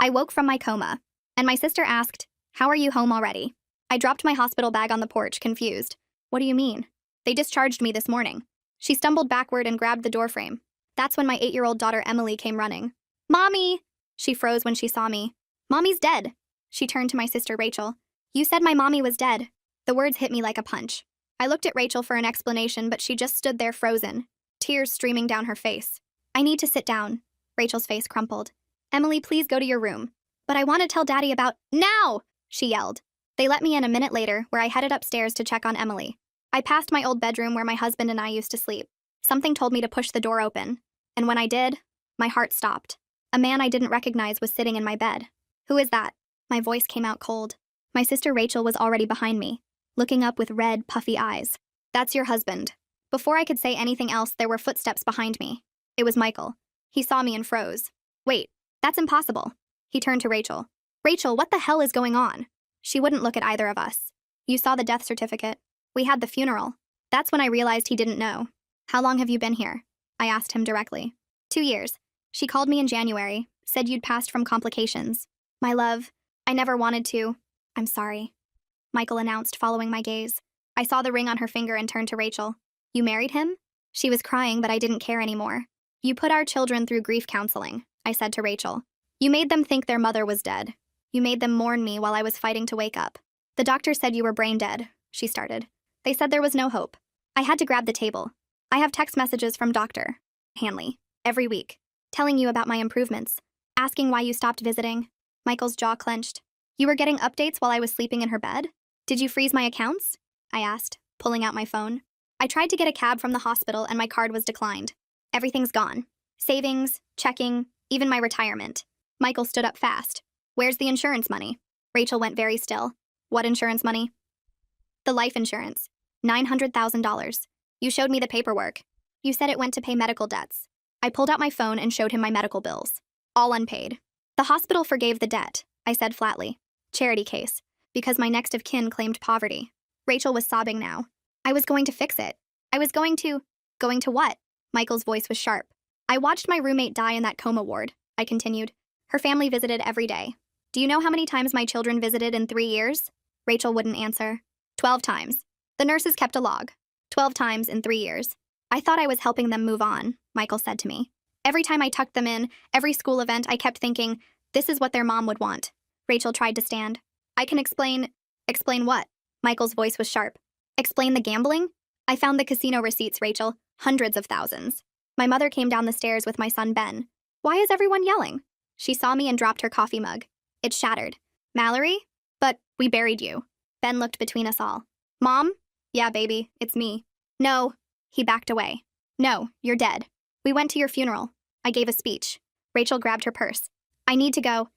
I woke from my coma, and my sister asked, "How are you home already?" I dropped my hospital bag on the porch, confused. "What do you mean?" "They discharged me this morning." She stumbled backward and grabbed the doorframe. That's when my 8-year-old daughter Emily came running. "Mommy!" She froze when she saw me. "Mommy's dead." She turned to my sister Rachel. "You said my mommy was dead." The words hit me like a punch. I looked at Rachel for an explanation, but she just stood there frozen, tears streaming down her face. "I need to sit down." Rachel's face crumpled. "Emily, please go to your room." "But I want to tell Daddy about— Now!" she yelled. They let me in a minute later, where I headed upstairs to check on Emily. I passed my old bedroom where my husband and I used to sleep. Something told me to push the door open, and when I did, my heart stopped. A man I didn't recognize was sitting in my bed. "Who is that?" My voice came out cold. My sister Rachel was already behind me, looking up with red, puffy eyes. "That's your husband." Before I could say anything else, there were footsteps behind me. It was Michael. He saw me and froze. "Wait, that's impossible." He turned to Rachel. "Rachel, what the hell is going on?" She wouldn't look at either of us. "You saw the death certificate. We had the funeral." That's when I realized he didn't know. "How long have you been here?" I asked him directly. 2 years. She called me in January, said you'd passed from complications. "My love, I never wanted to." "I'm sorry," Michael announced, following my gaze. I saw the ring on her finger and turned to Rachel. "You married him?" She was crying, but I didn't care anymore. "You put our children through grief counseling," I said to Rachel. "You made them think their mother was dead. You made them mourn me while I was fighting to wake up. The doctor said you were brain dead," she started. "They said there was no hope." I had to grab the table. "I have text messages from Dr. Hanley every week, telling you about my improvements, asking why you stopped visiting." Michael's jaw clenched. "You were getting updates while I was sleeping in her bed? Did you freeze my accounts?" I asked, pulling out my phone. "I tried to get a cab from the hospital and my card was declined. Everything's gone. Savings, checking, even my retirement." Michael stood up fast. "Where's the insurance money?" Rachel went very still. "What insurance money?" "The life insurance. $900,000. You showed me the paperwork. You said it went to pay medical debts." I pulled out my phone and showed him my medical bills. All unpaid. "The hospital forgave the debt," I said flatly. "Charity case. Because my next of kin claimed poverty." Rachel was sobbing now. "I was going to fix it. I was going to— Going to what?" Michael's voice was sharp. "I watched my roommate die in that coma ward," I continued. "Her family visited every day. Do you know how many times my children visited in 3 years?" Rachel wouldn't answer. 12 times. The nurses kept a log. 12 times in 3 years. "I thought I was helping them move on," Michael said to me. "Every time I tucked them in, every school event, I kept thinking, this is what their mom would want." Rachel tried to stand. "I can explain—" "Explain what?" Michael's voice was sharp. "Explain the gambling? I found the casino receipts, Rachel. Hundreds of thousands. My mother came down the stairs with my son Ben." "Why is everyone yelling?" She saw me and dropped her coffee mug. It shattered. "Mallory? But we buried you." Ben looked between us all. "Mom?" "Yeah, baby, it's me." "No." He backed away. "No, you're dead. We went to your funeral. I gave a speech." Rachel grabbed her purse. "I need to go."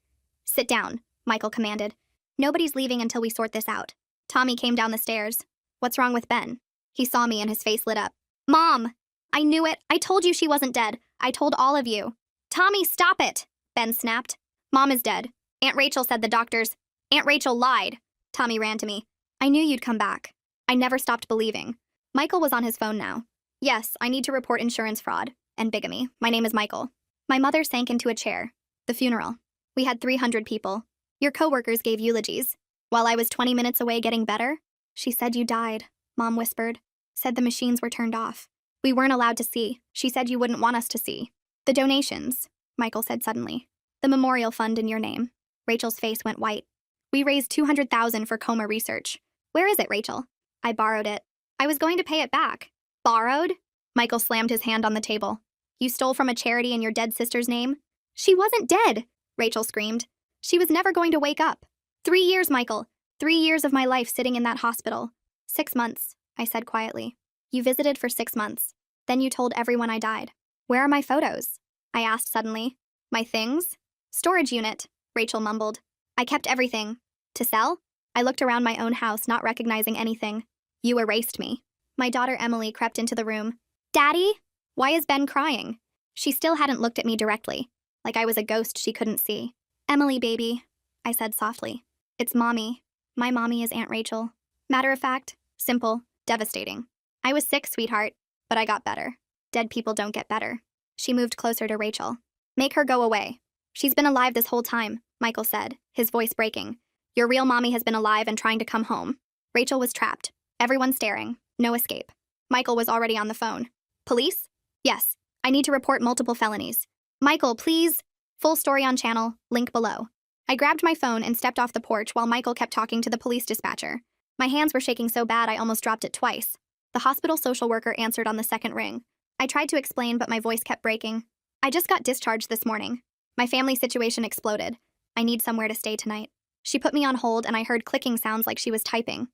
"Sit down," Michael commanded. "Nobody's leaving until we sort this out." Tommy came down the stairs. "What's wrong with Ben?" He saw me and his face lit up. "Mom! I knew it. I told you she wasn't dead. I told all of you." "Tommy, stop it!" Ben snapped. "Mom is dead. Aunt Rachel said the doctors— Aunt Rachel lied." Tommy ran to me. "I knew you'd come back." I never stopped believing. Michael was on his phone now. "Yes, I need to report insurance fraud and bigamy. My name is Michael." My mother sank into a chair. "The funeral. We had 300 people. Your coworkers gave eulogies. While I was 20 minutes away getting better, she said you died," Mom whispered. "Said the machines were turned off. We weren't allowed to see. She said you wouldn't want us to see." "The donations," Michael said suddenly. "The memorial fund in your name." Rachel's face went white. "We raised $200,000 for Coma research." "Where is it, Rachel?" "I borrowed it. I was going to pay it back." "Borrowed?" Michael slammed his hand on the table. "You stole from a charity in your dead sister's name?" "She wasn't dead!" Rachel screamed. "She was never going to wake up. 3 years, Michael. 3 years of my life sitting in that hospital." 6 months, I said quietly. "You visited for 6 months. Then you told everyone I died." "Where are my photos?" I asked suddenly. "My things?" "Storage unit," Rachel mumbled. "I kept everything." "To sell?" I looked around my own house, not recognizing anything. "You erased me." My daughter Emily crept into the room. "Daddy? Why is Ben crying?" She still hadn't looked at me directly, like I was a ghost she couldn't see. "Emily, baby," I said softly. "It's Mommy. My mommy is Aunt Rachel." Matter of fact, simple, devastating. "I was sick, sweetheart, but I got better. Dead people don't get better." She moved closer to Rachel. "Make her go away. She's been alive this whole time. Michael said, his voice breaking. Your real mommy has been alive and trying to come home. Rachel was trapped. Everyone staring. No escape. Michael was already on the phone. Police? Yes. I need to report multiple felonies. Michael, please. Full story on channel, link below. I grabbed my phone and stepped off the porch while Michael kept talking to the police dispatcher. My hands were shaking so bad I almost dropped it twice. The hospital social worker answered on the second ring. I tried to explain, but my voice kept breaking. I just got discharged this morning. My family situation exploded. I need somewhere to stay tonight. She put me on hold and I heard clicking sounds like she was typing.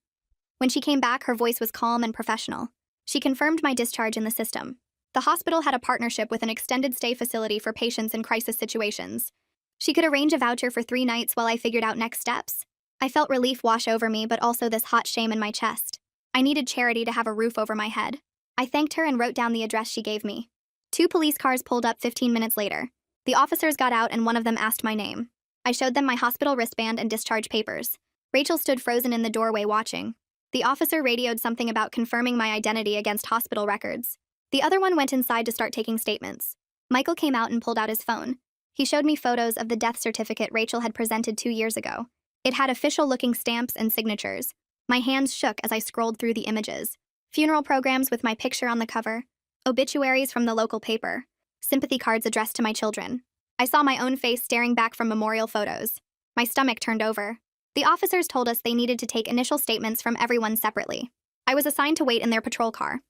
When she came back, her voice was calm and professional. She confirmed my discharge in the system. The hospital had a partnership with an extended stay facility for patients in crisis situations. She could arrange a voucher for 3 nights while I figured out next steps. I felt relief wash over me, but also this hot shame in my chest. I needed Charity to have a roof over my head. I thanked her and wrote down the address she gave me. 2 police cars pulled up 15 minutes later. The officers got out and one of them asked my name. I showed them my hospital wristband and discharge papers. Rachel stood frozen in the doorway watching. The officer radioed something about confirming my identity against hospital records. The other one went inside to start taking statements. Michael came out and pulled out his phone. He showed me photos of the death certificate Rachel had presented 2 years ago. It had official-looking stamps and signatures. My hands shook as I scrolled through the images. Funeral programs with my picture on the cover. Obituaries from the local paper. Sympathy cards addressed to my children. I saw my own face staring back from memorial photos. My stomach turned over. The officers told us they needed to take initial statements from everyone separately. I was assigned to wait in their patrol car.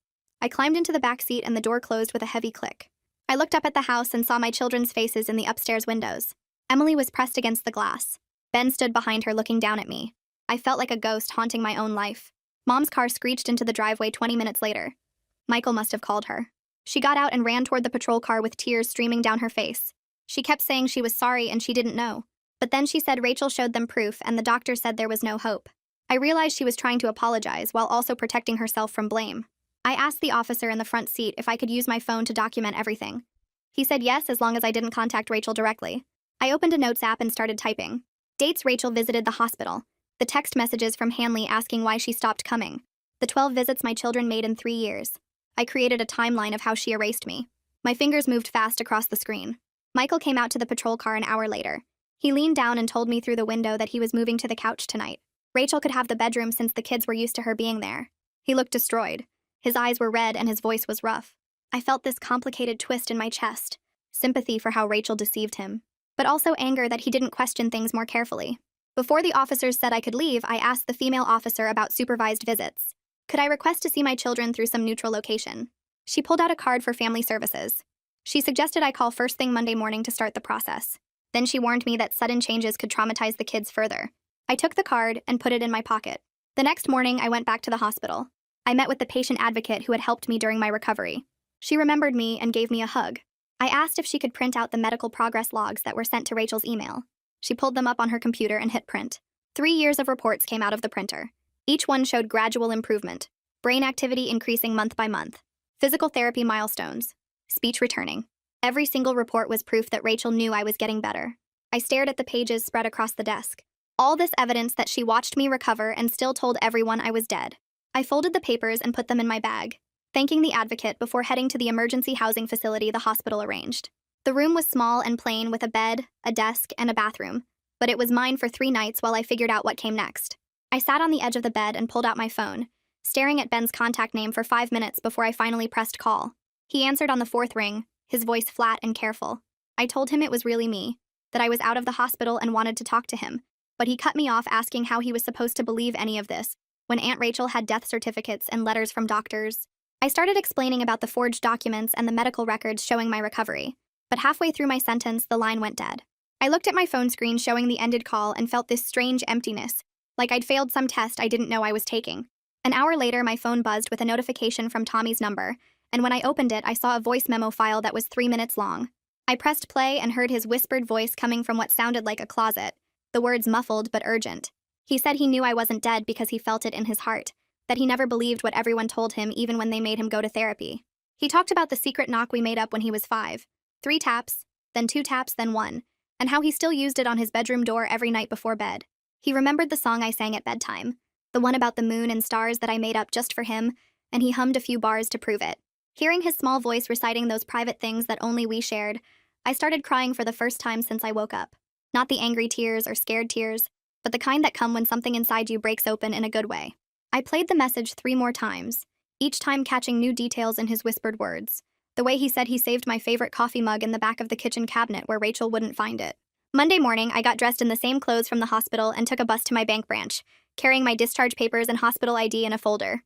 I climbed into the back seat and the door closed with a heavy click. I looked up at the house and saw my children's faces in the upstairs windows. Emily was pressed against the glass. Ben stood behind her looking down at me. I felt like a ghost haunting my own life. Mom's car screeched into the driveway 20 minutes later. Michael must have called her. She got out and ran toward the patrol car with tears streaming down her face. She kept saying she was sorry and she didn't know. But then she said Rachel showed them proof and the doctor said there was no hope. I realized she was trying to apologize while also protecting herself from blame. I asked the officer in the front seat if I could use my phone to document everything. He said yes, as long as I didn't contact Rachel directly. I opened a notes app and started typing. Dates Rachel visited the hospital. The text messages from Hanley asking why she stopped coming. The 12 visits my children made in 3 years. I created a timeline of how she erased me. My fingers moved fast across the screen. Michael came out to the patrol car an hour later. He leaned down and told me through the window that he was moving to the couch tonight. Rachel could have the bedroom since the kids were used to her being there. He looked destroyed. His eyes were red and his voice was rough. I felt this complicated twist in my chest. Sympathy for how Rachel deceived him, but also anger that he didn't question things more carefully. Before the officers said I could leave, I asked the female officer about supervised visits. Could I request to see my children through some neutral location? She pulled out a card for family services. She suggested I call first thing Monday morning to start the process. Then she warned me that sudden changes could traumatize the kids further. I took the card and put it in my pocket. The next morning, I went back to the hospital. I met with the patient advocate who had helped me during my recovery. She remembered me and gave me a hug. I asked if she could print out the medical progress logs that were sent to Rachel's email. She pulled them up on her computer and hit print. 3 years of reports came out of the printer. Each one showed gradual improvement. Brain activity increasing month by month. Physical therapy milestones. Speech returning. Every single report was proof that Rachel knew I was getting better. I stared at the pages spread across the desk. All this evidence that she watched me recover and still told everyone I was dead. I folded the papers and put them in my bag, thanking the advocate before heading to the emergency housing facility the hospital arranged. The room was small and plain with a bed, a desk, and a bathroom, but it was mine for 3 nights while I figured out what came next. I sat on the edge of the bed and pulled out my phone, staring at Ben's contact name for 5 minutes before I finally pressed call. He answered on the 4th ring, his voice flat and careful. I told him it was really me, that I was out of the hospital and wanted to talk to him, but he cut me off asking how he was supposed to believe any of this when Aunt Rachel had death certificates and letters from doctors. I started explaining about the forged documents and the medical records showing my recovery, but halfway through my sentence, the line went dead. I looked at my phone screen showing the ended call and felt this strange emptiness, like I'd failed some test I didn't know I was taking. An hour later, my phone buzzed with a notification from Tommy's number, and when I opened it, I saw a voice memo file that was 3 minutes long. I pressed play and heard his whispered voice coming from what sounded like a closet, the words muffled but urgent. He said he knew I wasn't dead because he felt it in his heart, that he never believed what everyone told him even when they made him go to therapy. He talked about the secret knock we made up when he was 5. 3 taps, then 2 taps, then 1, and how he still used it on his bedroom door every night before bed. He remembered the song I sang at bedtime, the one about the moon and stars that I made up just for him, and he hummed a few bars to prove it. Hearing his small voice reciting those private things that only we shared, I started crying for the first time since I woke up. Not the angry tears or scared tears, but the kind that come when something inside you breaks open in a good way. I played the message 3 more times, each time catching new details in his whispered words. The way he said he saved my favorite coffee mug in the back of the kitchen cabinet where Rachel wouldn't find it. Monday morning, I got dressed in the same clothes from the hospital and took a bus to my bank branch, carrying my discharge papers and hospital ID in a folder.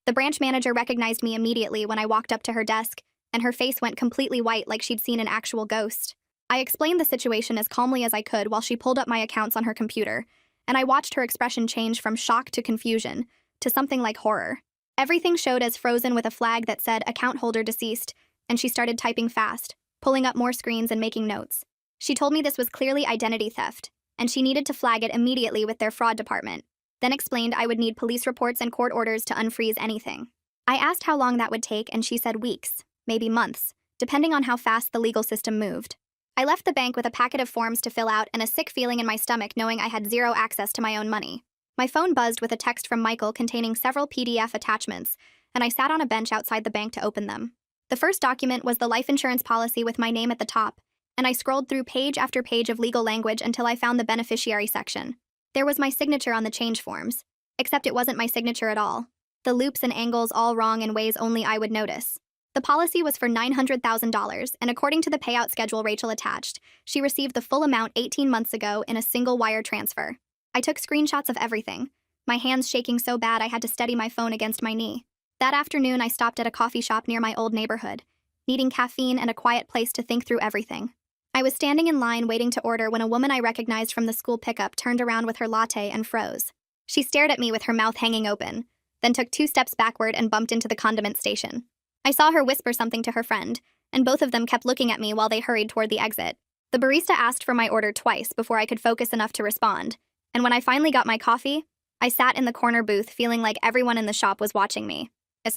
The branch manager recognized me immediately when I walked up to her desk, and her face went completely white like she'd seen an actual ghost. I explained the situation as calmly as I could while she pulled up my accounts on her computer, and I watched her expression change from shock to confusion to something like horror. Everything showed as frozen with a flag that said account holder deceased, and she started typing fast, pulling up more screens and making notes. She told me this was clearly identity theft, and she needed to flag it immediately with their fraud department, then explained I would need police reports and court orders to unfreeze anything. I asked how long that would take, and she said weeks, maybe months, depending on how fast the legal system moved. I left the bank with a packet of forms to fill out and a sick feeling in my stomach knowing I had zero access to my own money. My phone buzzed with a text from Michael containing several PDF attachments, and I sat on a bench outside the bank to open them. The first document was the life insurance policy with my name at the top, and I scrolled through page after page of legal language until I found the beneficiary section. There was my signature on the change forms, except it wasn't my signature at all. The loops and angles all wrong in ways only I would notice. The policy was for $900,000, and according to the payout schedule Rachel attached, she received the full amount 18 months ago in a single wire transfer. I took screenshots of everything, my hands shaking so bad I had to steady my phone against my knee. That afternoon, I stopped at a coffee shop near my old neighborhood, needing caffeine and a quiet place to think through everything. I was standing in line waiting to order when a woman I recognized from the school pickup turned around with her latte and froze. She stared at me with her mouth hanging open, then took 2 steps backward and bumped into the condiment station. I saw her whisper something to her friend, and both of them kept looking at me while they hurried toward the exit. The barista asked for my order twice before I could focus enough to respond, and when I finally got my coffee, I sat in the corner booth feeling like everyone in the shop was watching me.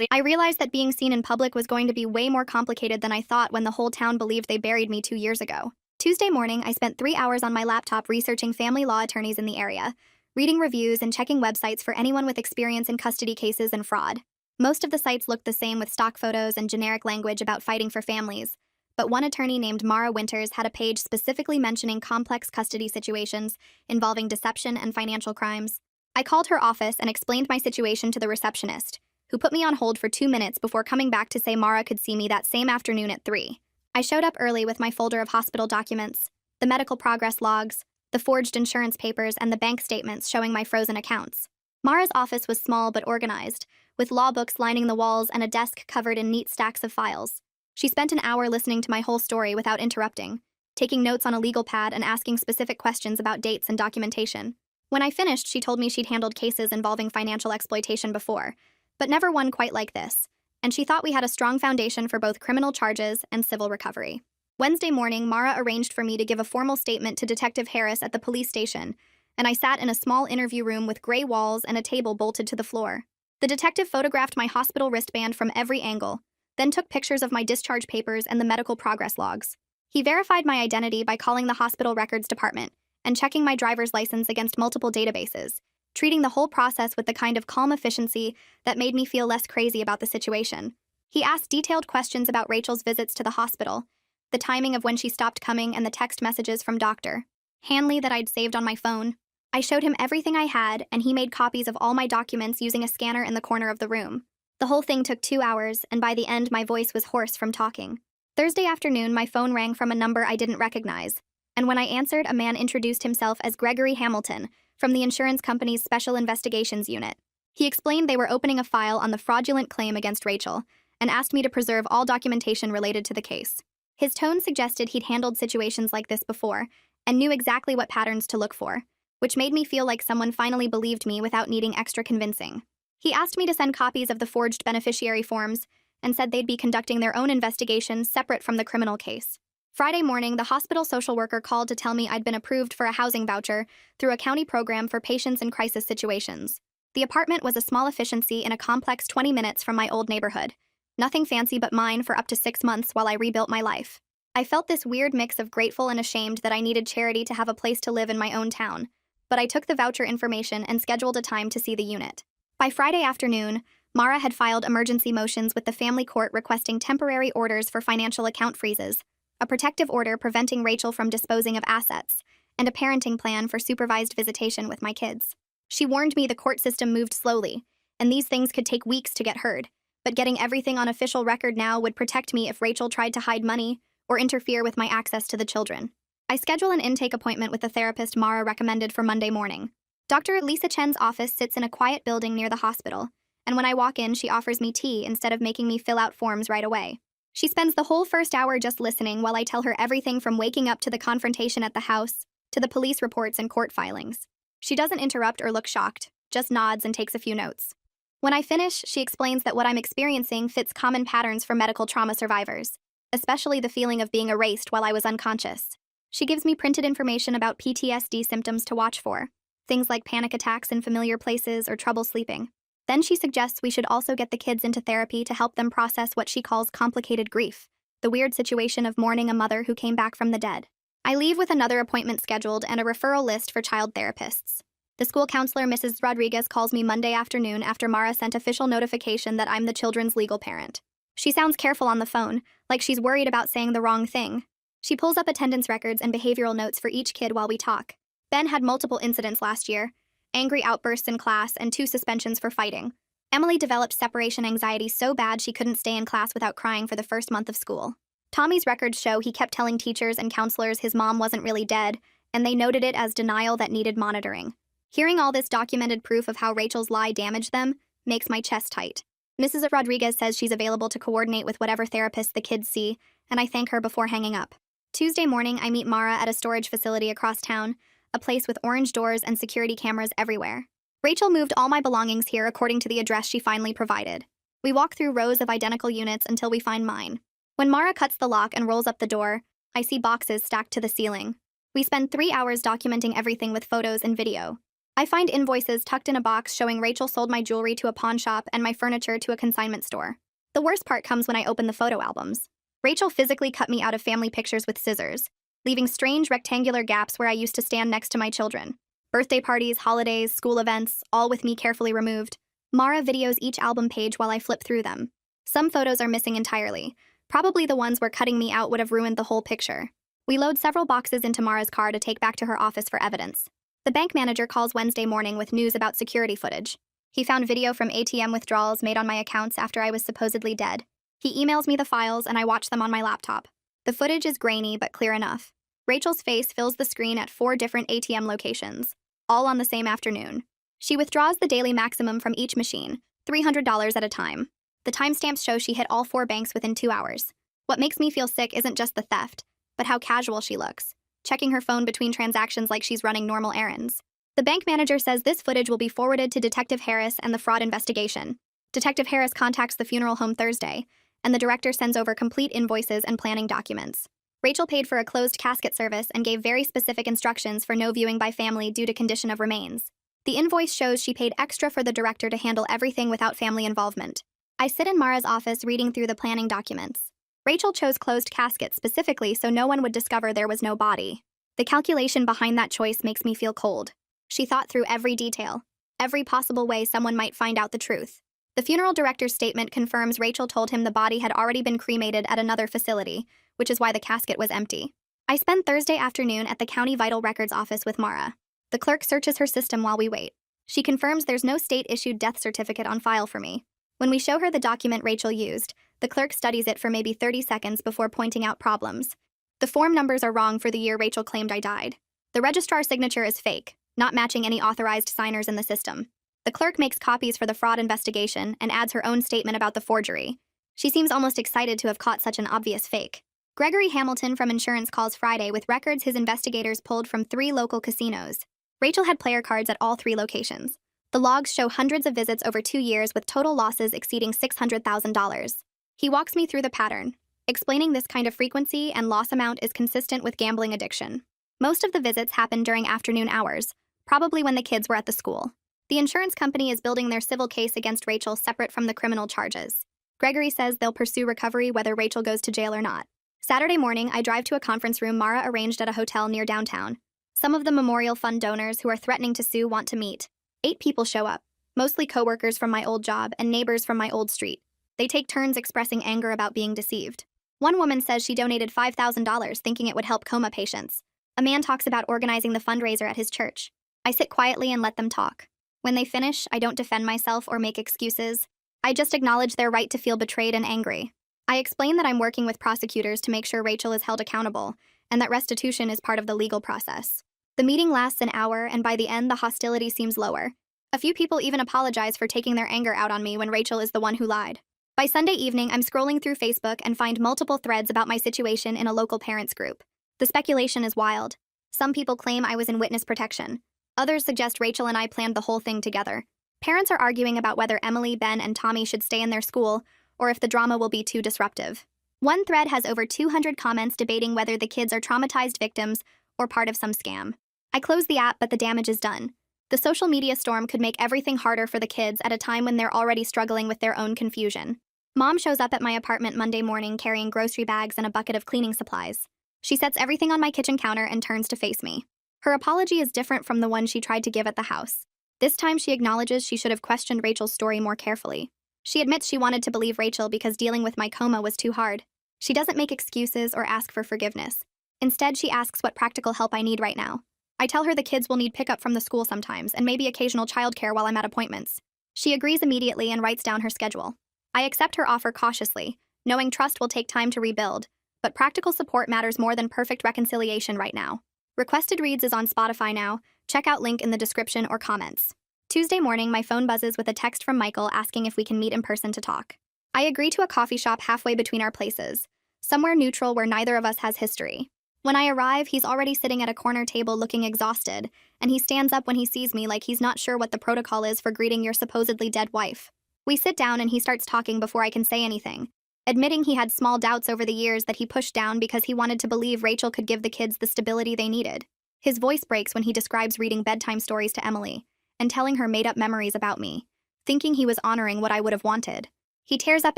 I realized that being seen in public was going to be way more complicated than I thought when the whole town believed they buried me 2 years ago. Tuesday morning, I spent 3 hours on my laptop researching family law attorneys in the area, reading reviews and checking websites for anyone with experience in custody cases and fraud. Most of the sites looked the same with stock photos and generic language about fighting for families, but one attorney named Mara Winters had a page specifically mentioning complex custody situations involving deception and financial crimes. I called her office and explained my situation to the receptionist, who put me on hold for 2 minutes before coming back to say Mara could see me that same afternoon at 3. I showed up early with my folder of hospital documents, the medical progress logs, the forged insurance papers, and the bank statements showing my frozen accounts. Mara's office was small but organized, with law books lining the walls and a desk covered in neat stacks of files. She spent an hour listening to my whole story without interrupting, taking notes on a legal pad and asking specific questions about dates and documentation. When I finished, she told me she'd handled cases involving financial exploitation before, but never one quite like this, and she thought we had a strong foundation for both criminal charges and civil recovery. Wednesday morning, Mara arranged for me to give a formal statement to Detective Harris at the police station, and I sat in a small interview room with gray walls and a table bolted to the floor. The detective photographed my hospital wristband from every angle, then took pictures of my discharge papers and the medical progress logs. He verified my identity by calling the hospital records department and checking my driver's license against multiple databases, treating the whole process with the kind of calm efficiency that made me feel less crazy about the situation. He asked detailed questions about Rachel's visits to the hospital, the timing of when she stopped coming, and the text messages from Dr. Hanley that I'd saved on my phone. I showed him everything I had, and he made copies of all my documents using a scanner in the corner of the room. The whole thing took 2 hours, and by the end my voice was hoarse from talking. Thursday afternoon, my phone rang from a number I didn't recognize, and when I answered, a man introduced himself as Gregory Hamilton from the insurance company's Special Investigations Unit. He explained they were opening a file on the fraudulent claim against Rachel, and asked me to preserve all documentation related to the case. His tone suggested he'd handled situations like this before, and knew exactly what patterns to look for, which made me feel like someone finally believed me without needing extra convincing. He asked me to send copies of the forged beneficiary forms and said they'd be conducting their own investigation separate from the criminal case. Friday morning, the hospital social worker called to tell me I'd been approved for a housing voucher through a county program for patients in crisis situations. The apartment was a small efficiency in a complex 20 minutes from my old neighborhood. Nothing fancy but mine for up to 6 months while I rebuilt my life. I felt this weird mix of grateful and ashamed that I needed charity to have a place to live in my own town, but I took the voucher information and scheduled a time to see the unit. By Friday afternoon, Mara had filed emergency motions with the family court requesting temporary orders for financial account freezes, a protective order preventing Rachel from disposing of assets, and a parenting plan for supervised visitation with my kids. She warned me the court system moved slowly, and these things could take weeks to get heard, but getting everything on official record now would protect me if Rachel tried to hide money or interfere with my access to the children. I schedule an intake appointment with the therapist Mara recommended for Monday morning. Dr. Lisa Chen's office sits in a quiet building near the hospital, and when I walk in, she offers me tea instead of making me fill out forms right away. She spends the whole first hour just listening while I tell her everything from waking up to the confrontation at the house to the police reports and court filings. She doesn't interrupt or look shocked, just nods and takes a few notes. When I finish, she explains that what I'm experiencing fits common patterns for medical trauma survivors, especially the feeling of being erased while I was unconscious. She gives me printed information about PTSD symptoms to watch for, things like panic attacks in familiar places or trouble sleeping. Then she suggests we should also get the kids into therapy to help them process what she calls complicated grief, the weird situation of mourning a mother who came back from the dead. I leave with another appointment scheduled and a referral list for child therapists. The school counselor, Mrs. Rodriguez, calls me Monday afternoon after Mara sent official notification that I'm the children's legal parent. She sounds careful on the phone, like she's worried about saying the wrong thing. She pulls up attendance records and behavioral notes for each kid while we talk. Ben had multiple incidents last year, angry outbursts in class, and 2 suspensions for fighting. Emily developed separation anxiety so bad she couldn't stay in class without crying for the first month of school. Tommy's records show he kept telling teachers and counselors his mom wasn't really dead, and they noted it as denial that needed monitoring. Hearing all this documented proof of how Rachel's lie damaged them makes my chest tight. Mrs. Rodriguez says she's available to coordinate with whatever therapist the kids see, and I thank her before hanging up. Tuesday morning, I meet Mara at a storage facility across town, a place with orange doors and security cameras everywhere. Rachel moved all my belongings here according to the address she finally provided. We walk through rows of identical units until we find mine. When Mara cuts the lock and rolls up the door, I see boxes stacked to the ceiling. We spend 3 hours documenting everything with photos and video. I find invoices tucked in a box showing Rachel sold my jewelry to a pawn shop and my furniture to a consignment store. The worst part comes when I open the photo albums. Rachel physically cut me out of family pictures with scissors, leaving strange rectangular gaps where I used to stand next to my children. Birthday parties, holidays, school events, all with me carefully removed. Mara videos each album page while I flip through them. Some photos are missing entirely, probably the ones where cutting me out would have ruined the whole picture. We load several boxes into Mara's car to take back to her office for evidence. The bank manager calls Wednesday morning with news about security footage. He found video from ATM withdrawals made on my accounts after I was supposedly dead. He emails me the files and I watch them on my laptop. The footage is grainy but clear enough. Rachel's face fills the screen at 4 different ATM locations, all on the same afternoon. She withdraws the daily maximum from each machine, $300 at a time. The timestamps show she hit all 4 banks within 2 hours. What makes me feel sick isn't just the theft, but how casual she looks, checking her phone between transactions like she's running normal errands. The bank manager says this footage will be forwarded to Detective Harris and the fraud investigation. Detective Harris contacts the funeral home Thursday, and the director sends over complete invoices and planning documents. Rachel paid for a closed casket service and gave very specific instructions for no viewing by family due to condition of remains. The invoice shows she paid extra for the director to handle everything without family involvement. I sit in Mara's office reading through the planning documents. Rachel chose closed caskets specifically so no one would discover there was no body. The calculation behind that choice makes me feel cold. She thought through every detail, every possible way someone might find out the truth. The funeral director's statement confirms Rachel told him the body had already been cremated at another facility, which is why the casket was empty. I spend Thursday afternoon at the County Vital Records office with Mara. The clerk searches her system while we wait. She confirms there's no state-issued death certificate on file for me. When we show her the document Rachel used, the clerk studies it for maybe 30 seconds before pointing out problems. The form numbers are wrong for the year Rachel claimed I died. The registrar's signature is fake, not matching any authorized signers in the system. The clerk makes copies for the fraud investigation and adds her own statement about the forgery. She seems almost excited to have caught such an obvious fake. Gregory Hamilton from insurance calls Friday with records his investigators pulled from 3 local casinos. Rachel had player cards at all 3 locations. The logs show hundreds of visits over 2 years with total losses exceeding $600,000. He walks me through the pattern, explaining this kind of frequency and loss amount is consistent with gambling addiction. Most of the visits happen during afternoon hours, probably when the kids were at the school. The insurance company is building their civil case against Rachel separate from the criminal charges. Gregory says they'll pursue recovery whether Rachel goes to jail or not. Saturday morning, I drive to a conference room Mara arranged at a hotel near downtown. Some of the Memorial Fund donors who are threatening to sue want to meet. 8 people show up, mostly coworkers from my old job and neighbors from my old street. They take turns expressing anger about being deceived. One woman says she donated $5,000 thinking it would help coma patients. A man talks about organizing the fundraiser at his church. I sit quietly and let them talk. When they finish, I don't defend myself or make excuses. I just acknowledge their right to feel betrayed and angry. I explain that I'm working with prosecutors to make sure Rachel is held accountable, and that restitution is part of the legal process. The meeting lasts an hour, and by the end, the hostility seems lower. A few people even apologize for taking their anger out on me when Rachel is the one who lied. By Sunday evening, I'm scrolling through Facebook and find multiple threads about my situation in a local parents group. The speculation is wild. Some people claim I was in witness protection. Others suggest Rachel and I planned the whole thing together. Parents are arguing about whether Emily, Ben, and Tommy should stay in their school, or if the drama will be too disruptive. One thread has over 200 comments debating whether the kids are traumatized victims or part of some scam. I close the app, but the damage is done. The social media storm could make everything harder for the kids at a time when they're already struggling with their own confusion. Mom shows up at my apartment Monday morning carrying grocery bags and a bucket of cleaning supplies. She sets everything on my kitchen counter and turns to face me. Her apology is different from the one she tried to give at the house. This time she acknowledges she should have questioned Rachel's story more carefully. She admits she wanted to believe Rachel because dealing with my coma was too hard. She doesn't make excuses or ask for forgiveness. Instead, she asks what practical help I need right now. I tell her the kids will need pickup from the school sometimes and maybe occasional childcare while I'm at appointments. She agrees immediately and writes down her schedule. I accept her offer cautiously, knowing trust will take time to rebuild, but practical support matters more than perfect reconciliation right now. Requested Reads is on Spotify now. Check out link in the description or comments. Tuesday morning, my phone buzzes with a text from Michael asking if we can meet in person to talk. I agree to a coffee shop halfway between our places, somewhere neutral where neither of us has history. When I arrive, he's already sitting at a corner table looking exhausted, and he stands up when he sees me like he's not sure what the protocol is for greeting your supposedly dead wife. We sit down and he starts talking before I can say anything, admitting he had small doubts over the years that he pushed down because he wanted to believe Rachel could give the kids the stability they needed. His voice breaks when he describes reading bedtime stories to Emily and telling her made-up memories about me, thinking he was honoring what I would have wanted. He tears up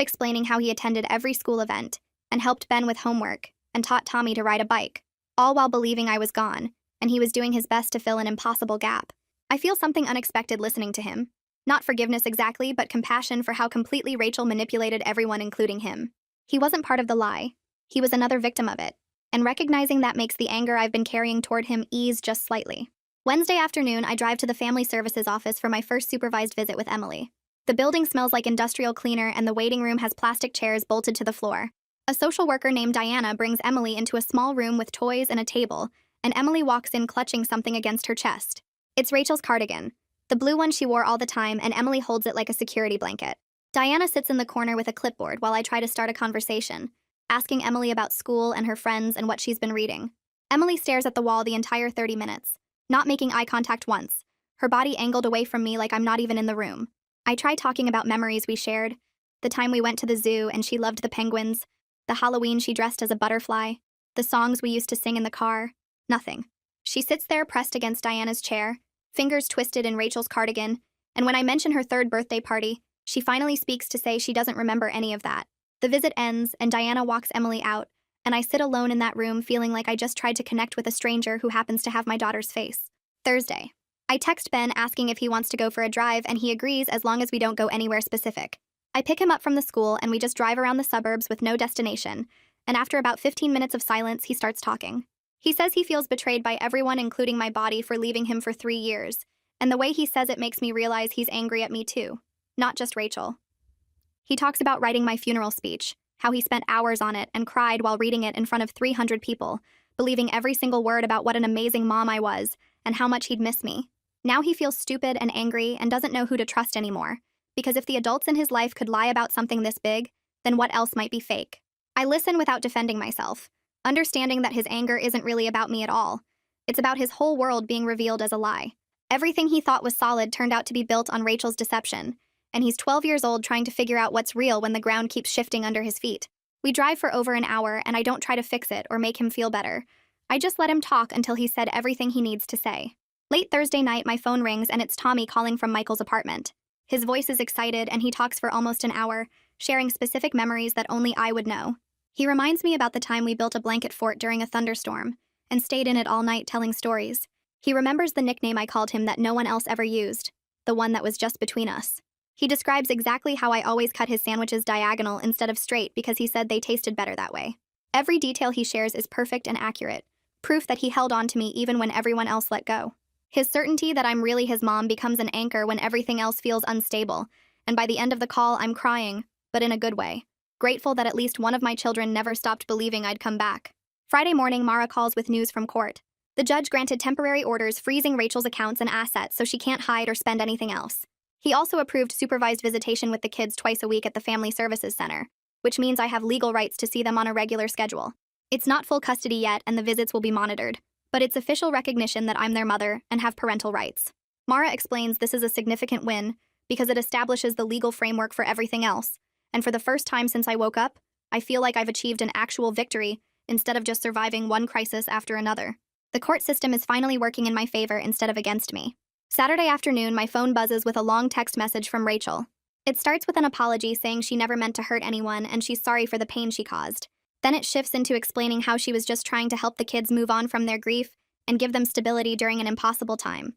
explaining how he attended every school event and helped Ben with homework and taught Tommy to ride a bike, all while believing I was gone, and he was doing his best to fill an impossible gap. I feel something unexpected listening to him. Not forgiveness exactly, but compassion for how completely Rachel manipulated everyone, including him. He wasn't part of the lie. He was another victim of it. And recognizing that makes the anger I've been carrying toward him ease just slightly. Wednesday afternoon, I drive to the family services office for my first supervised visit with Emily. The building smells like industrial cleaner and the waiting room has plastic chairs bolted to the floor. A social worker named Diana brings Emily into a small room with toys and a table, and Emily walks in clutching something against her chest. It's Rachel's cardigan, the blue one she wore all the time, and Emily holds it like a security blanket. Diana sits in the corner with a clipboard while I try to start a conversation, asking Emily about school and her friends and what she's been reading. Emily stares at the wall the entire 30 minutes, not making eye contact once, her body angled away from me like I'm not even in the room. I try talking about memories we shared, the time we went to the zoo and she loved the penguins, the Halloween she dressed as a butterfly, the songs we used to sing in the car. Nothing. She sits there pressed against Diana's chair, fingers twisted in Rachel's cardigan, and when I mention her 3rd birthday party, she finally speaks to say she doesn't remember any of that. The visit ends, and Diana walks Emily out, and I sit alone in that room feeling like I just tried to connect with a stranger who happens to have my daughter's face. Thursday. I text Ben asking if he wants to go for a drive, and he agrees as long as we don't go anywhere specific. I pick him up from the school, and we just drive around the suburbs with no destination, and after about 15 minutes of silence, he starts talking. He says he feels betrayed by everyone, including my body, for leaving him for 3 years, and the way he says it makes me realize he's angry at me too, not just Rachel. He talks about writing my funeral speech, how he spent hours on it and cried while reading it in front of 300 people, believing every single word about what an amazing mom I was and how much he'd miss me. Now he feels stupid and angry and doesn't know who to trust anymore, because if the adults in his life could lie about something this big, then what else might be fake? I listen without defending myself, understanding that his anger isn't really about me at all. It's about his whole world being revealed as a lie. Everything he thought was solid turned out to be built on Rachel's deception, and he's 12 years old trying to figure out what's real when the ground keeps shifting under his feet. We drive for over an hour, and I don't try to fix it or make him feel better. I just let him talk until he said everything he needs to say. Late Thursday night, my phone rings and it's Tommy calling from Michael's apartment. His voice is excited and he talks for almost an hour, sharing specific memories that only I would know. He reminds me about the time we built a blanket fort during a thunderstorm and stayed in it all night telling stories. He remembers the nickname I called him that no one else ever used, the one that was just between us. He describes exactly how I always cut his sandwiches diagonal instead of straight because he said they tasted better that way. Every detail he shares is perfect and accurate, proof that he held on to me even when everyone else let go. His certainty that I'm really his mom becomes an anchor when everything else feels unstable, and by the end of the call, I'm crying, but in a good way. Grateful that at least one of my children never stopped believing I'd come back. Friday morning, Mara calls with news from court. The judge granted temporary orders freezing Rachel's accounts and assets so she can't hide or spend anything else. He also approved supervised visitation with the kids twice a week at the Family Services Center, which means I have legal rights to see them on a regular schedule. It's not full custody yet, and the visits will be monitored, but it's official recognition that I'm their mother and have parental rights. Mara explains this is a significant win because it establishes the legal framework for everything else, and for the first time since I woke up, I feel like I've achieved an actual victory instead of just surviving one crisis after another. The court system is finally working in my favor instead of against me. Saturday afternoon, my phone buzzes with a long text message from Rachel. It starts with an apology saying she never meant to hurt anyone and she's sorry for the pain she caused. Then it shifts into explaining how she was just trying to help the kids move on from their grief and give them stability during an impossible time.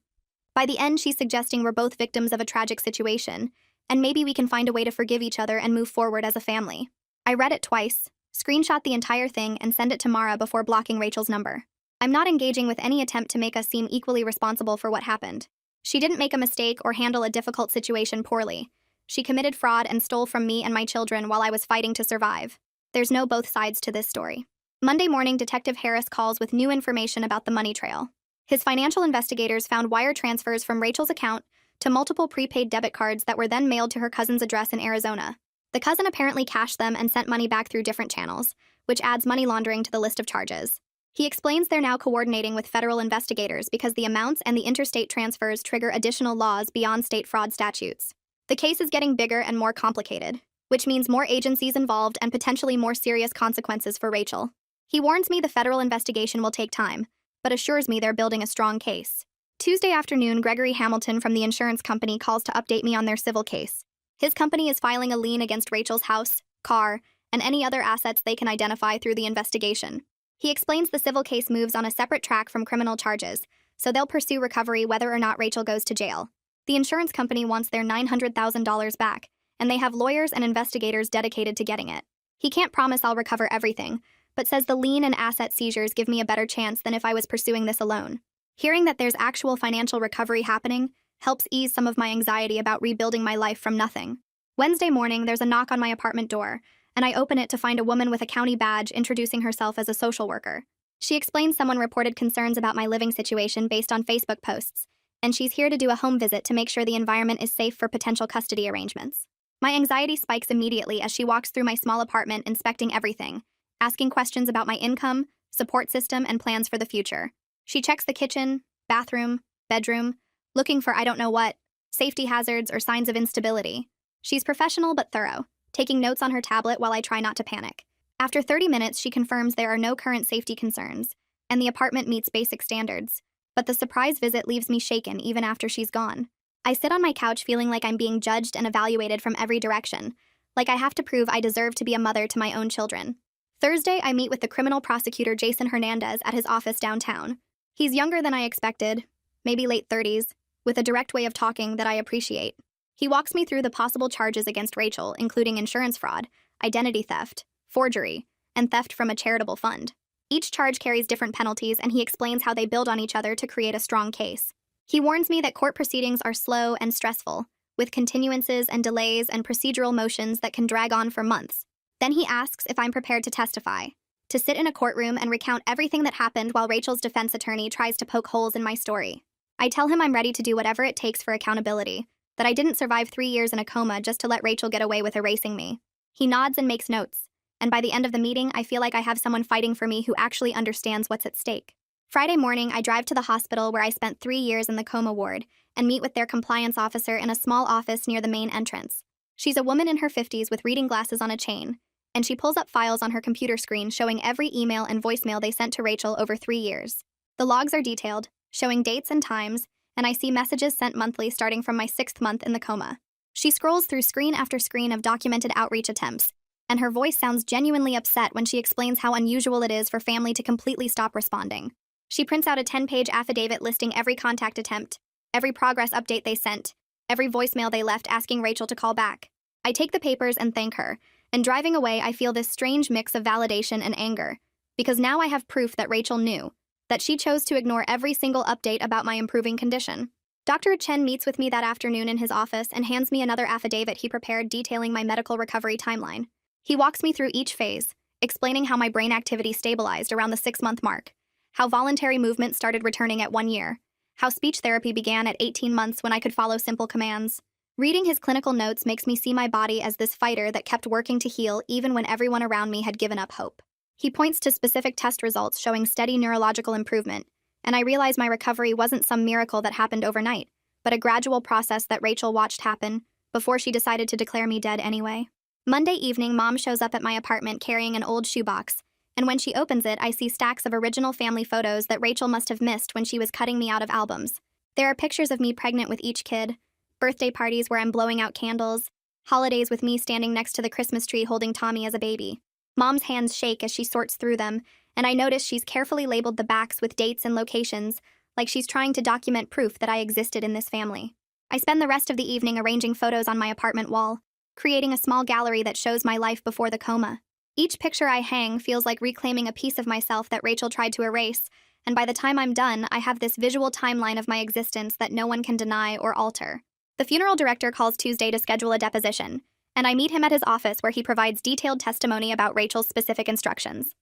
By the end, she's suggesting we're both victims of a tragic situation, and maybe we can find a way to forgive each other and move forward as a family. I read it twice, screenshot the entire thing, and send it to Mara before blocking Rachel's number. I'm not engaging with any attempt to make us seem equally responsible for what happened. She didn't make a mistake or handle a difficult situation poorly. She committed fraud and stole from me and my children while I was fighting to survive. There's no both sides to this story. Monday morning, Detective Harris calls with new information about the money trail. His financial investigators found wire transfers from Rachel's account to multiple prepaid debit cards that were then mailed to her cousin's address in Arizona. The cousin apparently cashed them and sent money back through different channels, which adds money laundering to the list of charges. He explains they're now coordinating with federal investigators because the amounts and the interstate transfers trigger additional laws beyond state fraud statutes. The case is getting bigger and more complicated, which means more agencies involved and potentially more serious consequences for Rachel. He warns me the federal investigation will take time, but assures me they're building a strong case. Tuesday afternoon, Gregory Hamilton from the insurance company calls to update me on their civil case. His company is filing a lien against Rachel's house, car, and any other assets they can identify through the investigation. He explains the civil case moves on a separate track from criminal charges, so they'll pursue recovery whether or not Rachel goes to jail. The insurance company wants their $900,000 back, and they have lawyers and investigators dedicated to getting it. He can't promise I'll recover everything, but says the lien and asset seizures give me a better chance than if I was pursuing this alone. Hearing that there's actual financial recovery happening helps ease some of my anxiety about rebuilding my life from nothing. Wednesday morning, there's a knock on my apartment door, and I open it to find a woman with a county badge introducing herself as a social worker. She explains someone reported concerns about my living situation based on Facebook posts, and she's here to do a home visit to make sure the environment is safe for potential custody arrangements. My anxiety spikes immediately as she walks through my small apartment inspecting everything, asking questions about my income, support system, and plans for the future. She checks the kitchen, bathroom, bedroom, looking for I don't know what, safety hazards or signs of instability. She's professional but thorough, taking notes on her tablet while I try not to panic. After 30 minutes, she confirms there are no current safety concerns, and the apartment meets basic standards. But the surprise visit leaves me shaken even after she's gone. I sit on my couch feeling like I'm being judged and evaluated from every direction, like I have to prove I deserve to be a mother to my own children. Thursday, I meet with the criminal prosecutor Jason Hernandez at his office downtown. He's younger than I expected, maybe late 30s, with a direct way of talking that I appreciate. He walks me through the possible charges against Rachel, including insurance fraud, identity theft, forgery, and theft from a charitable fund. Each charge carries different penalties, and he explains how they build on each other to create a strong case. He warns me that court proceedings are slow and stressful, with continuances and delays and procedural motions that can drag on for months. Then he asks if I'm prepared to testify, to sit in a courtroom and recount everything that happened while Rachel's defense attorney tries to poke holes in my story. I tell him I'm ready to do whatever it takes for accountability, that I didn't survive 3 years in a coma just to let Rachel get away with erasing me. He nods and makes notes, and by the end of the meeting, I feel like I have someone fighting for me who actually understands what's at stake. Friday morning, I drive to the hospital where I spent 3 years in the coma ward and meet with their compliance officer in a small office near the main entrance. She's a woman in her 50s with reading glasses on a chain, and she pulls up files on her computer screen showing every email and voicemail they sent to Rachel over 3 years. The logs are detailed, showing dates and times, and I see messages sent monthly starting from my 6th month in the coma. She scrolls through screen after screen of documented outreach attempts, and her voice sounds genuinely upset when she explains how unusual it is for family to completely stop responding. She prints out a 10-page affidavit listing every contact attempt, every progress update they sent, every voicemail they left asking Rachel to call back. I take the papers and thank her, and driving away I feel this strange mix of validation and anger, because now I have proof that Rachel knew, that she chose to ignore every single update about my improving condition. Dr. Chen meets with me that afternoon in his office and hands me another affidavit he prepared detailing my medical recovery timeline. He walks me through each phase, explaining how my brain activity stabilized around the 6-month mark, how voluntary movement started returning at 1 year, how speech therapy began at 18 months when I could follow simple commands. Reading his clinical notes makes me see my body as this fighter that kept working to heal even when everyone around me had given up hope. He points to specific test results showing steady neurological improvement, and I realize my recovery wasn't some miracle that happened overnight, but a gradual process that Rachel watched happen before she decided to declare me dead anyway. Monday evening, Mom shows up at my apartment carrying an old shoebox, and when she opens it, I see stacks of original family photos that Rachel must have missed when she was cutting me out of albums. There are pictures of me pregnant with each kid, birthday parties where I'm blowing out candles, holidays with me standing next to the Christmas tree holding Tommy as a baby. Mom's hands shake as she sorts through them, and I notice she's carefully labeled the backs with dates and locations, like she's trying to document proof that I existed in this family. I spend the rest of the evening arranging photos on my apartment wall, creating a small gallery that shows my life before the coma. Each picture I hang feels like reclaiming a piece of myself that Rachel tried to erase, and by the time I'm done, I have this visual timeline of my existence that no one can deny or alter. The funeral director calls Tuesday to schedule a deposition, and I meet him at his office where he provides detailed testimony about Rachel's specific instructions.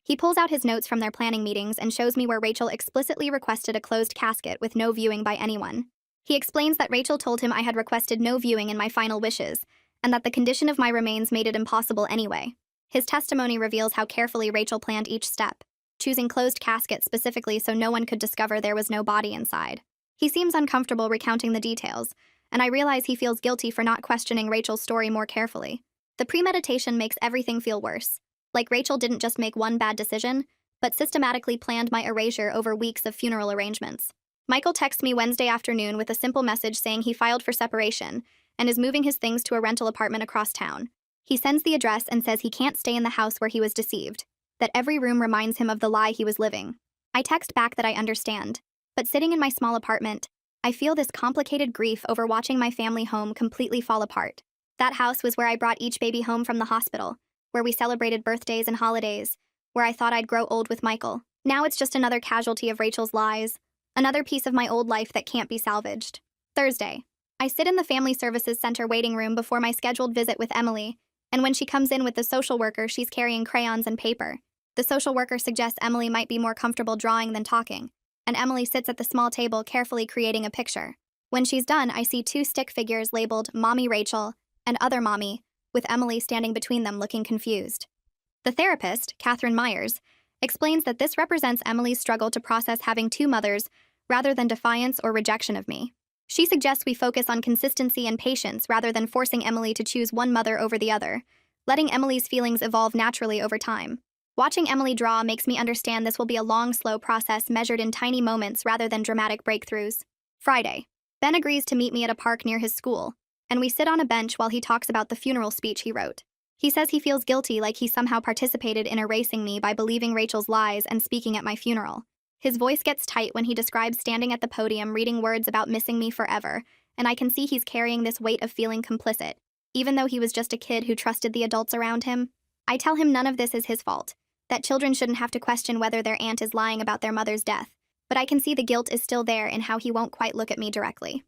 He pulls out his notes from their planning meetings and shows me where Rachel explicitly requested a closed casket with no viewing by anyone. He explains that Rachel told him I had requested no viewing in my final wishes, and that the condition of my remains made it impossible anyway. His testimony reveals how carefully Rachel planned each step, choosing closed caskets specifically so no one could discover there was no body inside. He seems uncomfortable recounting the details, and I realize he feels guilty for not questioning Rachel's story more carefully. The premeditation makes everything feel worse. Like Rachel didn't just make one bad decision, but systematically planned my erasure over weeks of funeral arrangements. Michael texts me Wednesday afternoon with a simple message saying he filed for separation and is moving his things to a rental apartment across town. He sends the address and says he can't stay in the house where he was deceived, that every room reminds him of the lie he was living. I text back that I understand, but sitting in my small apartment, I feel this complicated grief over watching my family home completely fall apart. That house was where I brought each baby home from the hospital, where we celebrated birthdays and holidays, where I thought I'd grow old with Michael. Now it's just another casualty of Rachel's lies, another piece of my old life that can't be salvaged. Thursday. I sit in the Family Services Center waiting room before my scheduled visit with Emily, and when she comes in with the social worker, she's carrying crayons and paper. The social worker suggests Emily might be more comfortable drawing than talking, and Emily sits at the small table carefully creating a picture. When she's done, I see 2 stick figures labeled Mommy Rachel and Other Mommy, with Emily standing between them looking confused. The therapist, Catherine Myers, explains that this represents Emily's struggle to process having 2 mothers rather than defiance or rejection of me. She suggests we focus on consistency and patience rather than forcing Emily to choose one mother over the other, letting Emily's feelings evolve naturally over time. Watching Emily draw makes me understand this will be a long, slow process measured in tiny moments rather than dramatic breakthroughs. Friday. Ben agrees to meet me at a park near his school, and we sit on a bench while he talks about the funeral speech he wrote. He says he feels guilty, like he somehow participated in erasing me by believing Rachel's lies and speaking at my funeral. His voice gets tight when he describes standing at the podium reading words about missing me forever, and I can see he's carrying this weight of feeling complicit, even though he was just a kid who trusted the adults around him. I tell him none of this is his fault, that children shouldn't have to question whether their aunt is lying about their mother's death, but I can see the guilt is still there in how he won't quite look at me directly.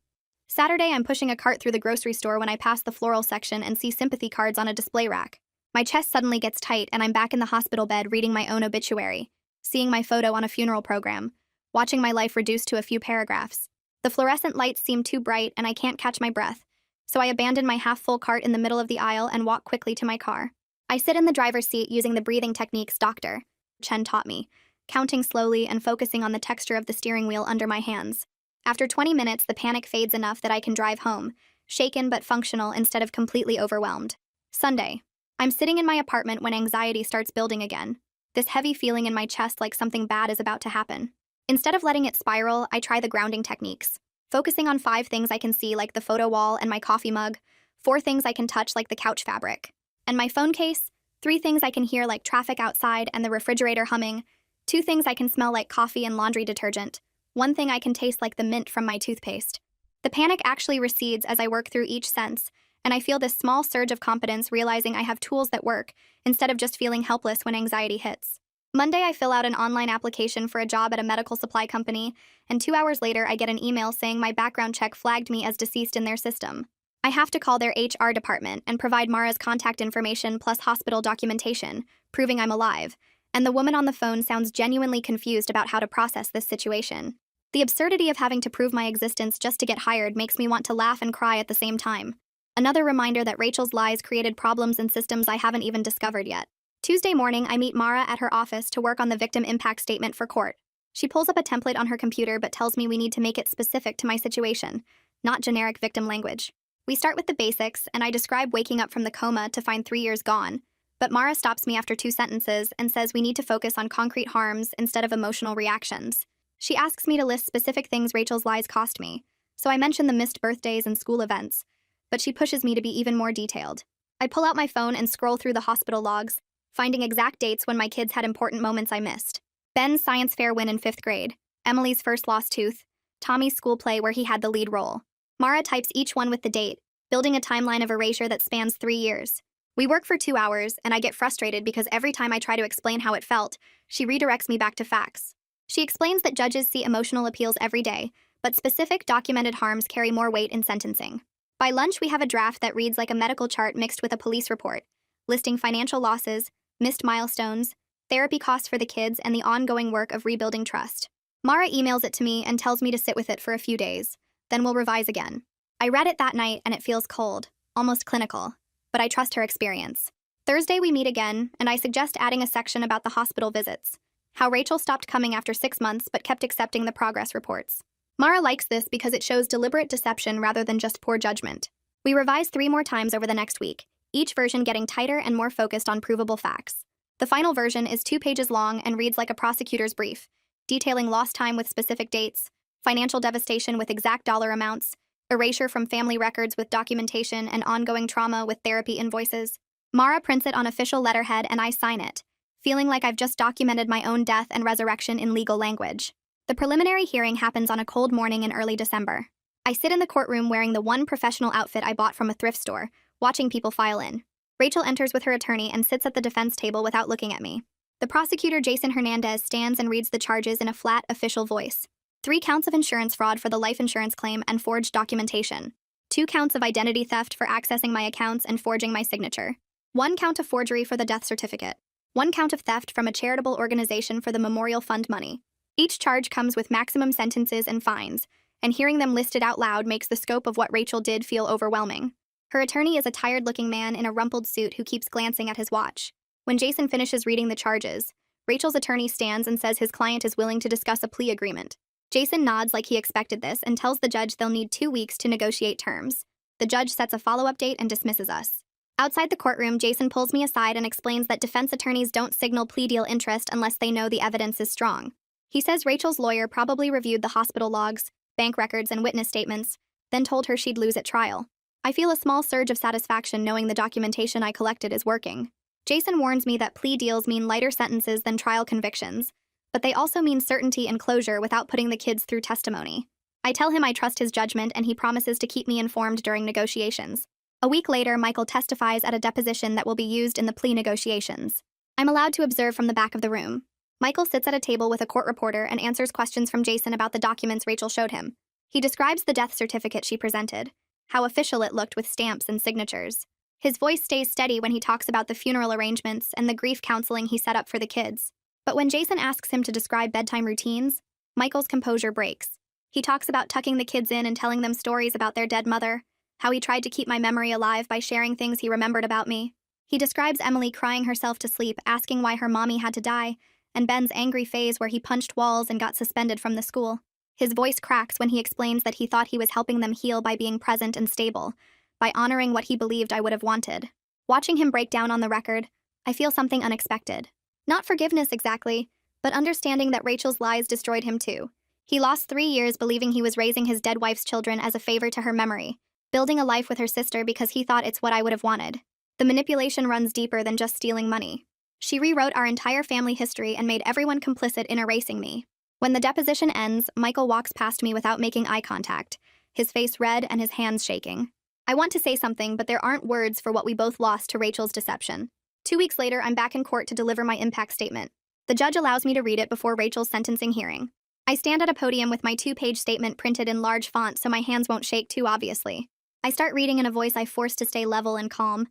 Saturday, I'm pushing a cart through the grocery store when I pass the floral section and see sympathy cards on a display rack. My chest suddenly gets tight and I'm back in the hospital bed reading my own obituary, seeing my photo on a funeral program, watching my life reduced to a few paragraphs. The fluorescent lights seem too bright and I can't catch my breath, so I abandon my half-full cart in the middle of the aisle and walk quickly to my car. I sit in the driver's seat using the breathing techniques Dr. Chen taught me, counting slowly and focusing on the texture of the steering wheel under my hands. After 20 minutes, the panic fades enough that I can drive home, shaken but functional instead of completely overwhelmed. Sunday. I'm sitting in my apartment when anxiety starts building again, this heavy feeling in my chest like something bad is about to happen. Instead of letting it spiral, I try the grounding techniques, focusing on 5 things I can see like the photo wall and my coffee mug, 4 things I can touch like the couch fabric, and my phone case, 3 things I can hear like traffic outside and the refrigerator humming, 2 things I can smell like coffee and laundry detergent, 1 thing I can taste like the mint from my toothpaste. The panic actually recedes as I work through each sense, and I feel this small surge of confidence realizing I have tools that work, instead of just feeling helpless when anxiety hits. Monday, I fill out an online application for a job at a medical supply company, and 2 hours later, I get an email saying my background check flagged me as deceased in their system. I have to call their HR department and provide Mara's contact information plus hospital documentation, proving I'm alive, and the woman on the phone sounds genuinely confused about how to process this situation. The absurdity of having to prove my existence just to get hired makes me want to laugh and cry at the same time. Another reminder that Rachel's lies created problems in systems I haven't even discovered yet. Tuesday morning, I meet Mara at her office to work on the victim impact statement for court. She pulls up a template on her computer but tells me we need to make it specific to my situation, not generic victim language. We start with the basics, and I describe waking up from the coma to find 3 years gone. But Mara stops me after 2 sentences and says we need to focus on concrete harms instead of emotional reactions. She asks me to list specific things Rachel's lies cost me, so I mention the missed birthdays and school events, but she pushes me to be even more detailed. I pull out my phone and scroll through the hospital logs, finding exact dates when my kids had important moments I missed. Ben's science fair win in 5th grade, Emily's first lost tooth, Tommy's school play where he had the lead role. Mara types each one with the date, building a timeline of erasure that spans 3 years. We work for 2 hours, and I get frustrated because every time I try to explain how it felt, she redirects me back to facts. She explains that judges see emotional appeals every day, but specific documented harms carry more weight in sentencing. By lunch, we have a draft that reads like a medical chart mixed with a police report, listing financial losses, missed milestones, therapy costs for the kids, and the ongoing work of rebuilding trust. Mara emails it to me and tells me to sit with it for a few days, then we'll revise again. I read it that night and it feels cold, almost clinical, but I trust her experience. Thursday, we meet again, and I suggest adding a section about the hospital visits, how Rachel stopped coming after 6 months but kept accepting the progress reports. Mara likes this because it shows deliberate deception rather than just poor judgment. We revise 3 more times over the next week, each version getting tighter and more focused on provable facts. The final version is 2 pages long and reads like a prosecutor's brief, detailing lost time with specific dates, financial devastation with exact dollar amounts, erasure from family records with documentation, and ongoing trauma with therapy invoices. Mara prints it on official letterhead and I sign it, feeling like I've just documented my own death and resurrection in legal language. The preliminary hearing happens on a cold morning in early December. I sit in the courtroom wearing the one professional outfit I bought from a thrift store, watching people file in. Rachel enters with her attorney and sits at the defense table without looking at me. The prosecutor, Jason Hernandez, stands and reads the charges in a flat, official voice. 3 counts of insurance fraud for the life insurance claim and forged documentation. 2 counts of identity theft for accessing my accounts and forging my signature. 1 count of forgery for the death certificate. 1 count of theft from a charitable organization for the memorial fund money. Each charge comes with maximum sentences and fines, and hearing them listed out loud makes the scope of what Rachel did feel overwhelming. Her attorney is a tired-looking man in a rumpled suit who keeps glancing at his watch. When Jason finishes reading the charges, Rachel's attorney stands and says his client is willing to discuss a plea agreement. Jason nods like he expected this and tells the judge they'll need 2 weeks to negotiate terms. The judge sets a follow-up date and dismisses us. Outside the courtroom, Jason pulls me aside and explains that defense attorneys don't signal plea deal interest unless they know the evidence is strong. He says Rachel's lawyer probably reviewed the hospital logs, bank records, and witness statements, then told her she'd lose at trial. I feel a small surge of satisfaction knowing the documentation I collected is working. Jason warns me that plea deals mean lighter sentences than trial convictions, but they also mean certainty and closure without putting the kids through testimony. I tell him I trust his judgment and he promises to keep me informed during negotiations. A week later, Michael testifies at a deposition that will be used in the plea negotiations. I'm allowed to observe from the back of the room. Michael sits at a table with a court reporter and answers questions from Jason about the documents Rachel showed him. He describes the death certificate she presented, how official it looked with stamps and signatures. His voice stays steady when he talks about the funeral arrangements and the grief counseling he set up for the kids. But when Jason asks him to describe bedtime routines, Michael's composure breaks. He talks about tucking the kids in and telling them stories about their dead mother, how he tried to keep my memory alive by sharing things he remembered about me. He describes Emily crying herself to sleep, asking why her mommy had to die, and Ben's angry phase where he punched walls and got suspended from the school. His voice cracks when he explains that he thought he was helping them heal by being present and stable, by honoring what he believed I would have wanted. Watching him break down on the record, I feel something unexpected. Not forgiveness exactly, but understanding that Rachel's lies destroyed him too. He lost 3 years believing he was raising his dead wife's children as a favor to her memory, building a life with her sister because he thought it's what I would have wanted. The manipulation runs deeper than just stealing money. She rewrote our entire family history and made everyone complicit in erasing me. When the deposition ends, Michael walks past me without making eye contact, his face red and his hands shaking. I want to say something, but there aren't words for what we both lost to Rachel's deception. 2 weeks later, I'm back in court to deliver my impact statement. The judge allows me to read it before Rachel's sentencing hearing. I stand at a podium with my 2-page statement printed in large font so my hands won't shake too obviously. I start reading in a voice I forced to stay level and calm.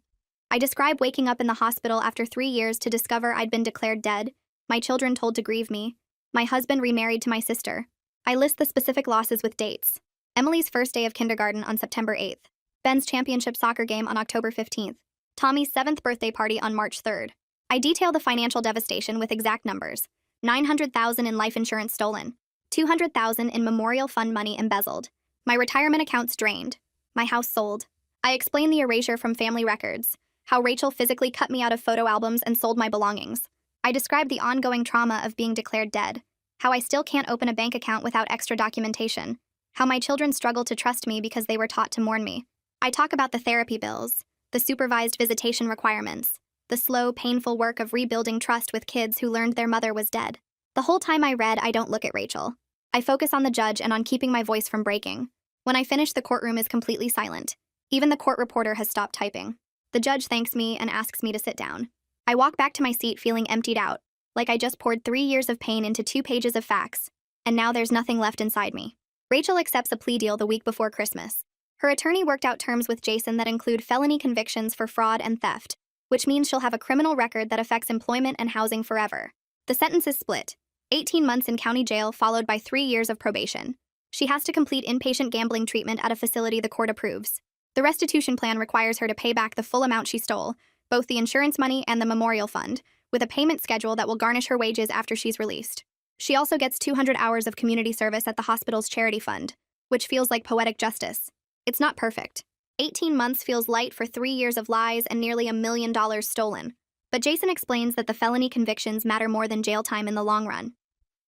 I describe waking up in the hospital after 3 years to discover I'd been declared dead, my children told to grieve me, my husband remarried to my sister. I list the specific losses with dates. Emily's first day of kindergarten on September 8th. Ben's championship soccer game on October 15th. Tommy's 7th birthday party on March 3rd. I detail the financial devastation with exact numbers. $900,000 in life insurance stolen. $200,000 in memorial fund money embezzled. My retirement accounts drained. My house sold. I explain the erasure from family records. How Rachel physically cut me out of photo albums and sold my belongings. I describe the ongoing trauma of being declared dead. How I still can't open a bank account without extra documentation. How my children struggle to trust me because they were taught to mourn me. I talk about the therapy bills, the supervised visitation requirements, the slow, painful work of rebuilding trust with kids who learned their mother was dead. The whole time I read, I don't look at Rachel. I focus on the judge and on keeping my voice from breaking. When I finish, the courtroom is completely silent. Even the court reporter has stopped typing. The judge thanks me and asks me to sit down. I walk back to my seat feeling emptied out, like I just poured 3 years of pain into 2 pages of facts, and now there's nothing left inside me. Rachel accepts a plea deal the week before Christmas. Her attorney worked out terms with Jason that include felony convictions for fraud and theft, which means she'll have a criminal record that affects employment and housing forever. The sentence is split. 18 months in county jail followed by 3 years of probation. She has to complete inpatient gambling treatment at a facility the court approves. The restitution plan requires her to pay back the full amount she stole, both the insurance money and the memorial fund, with a payment schedule that will garnish her wages after she's released. She also gets 200 hours of community service at the hospital's charity fund, which feels like poetic justice. It's not perfect. 18 months feels light for 3 years of lies and nearly $1 million stolen. But Jason explains that the felony convictions matter more than jail time in the long run.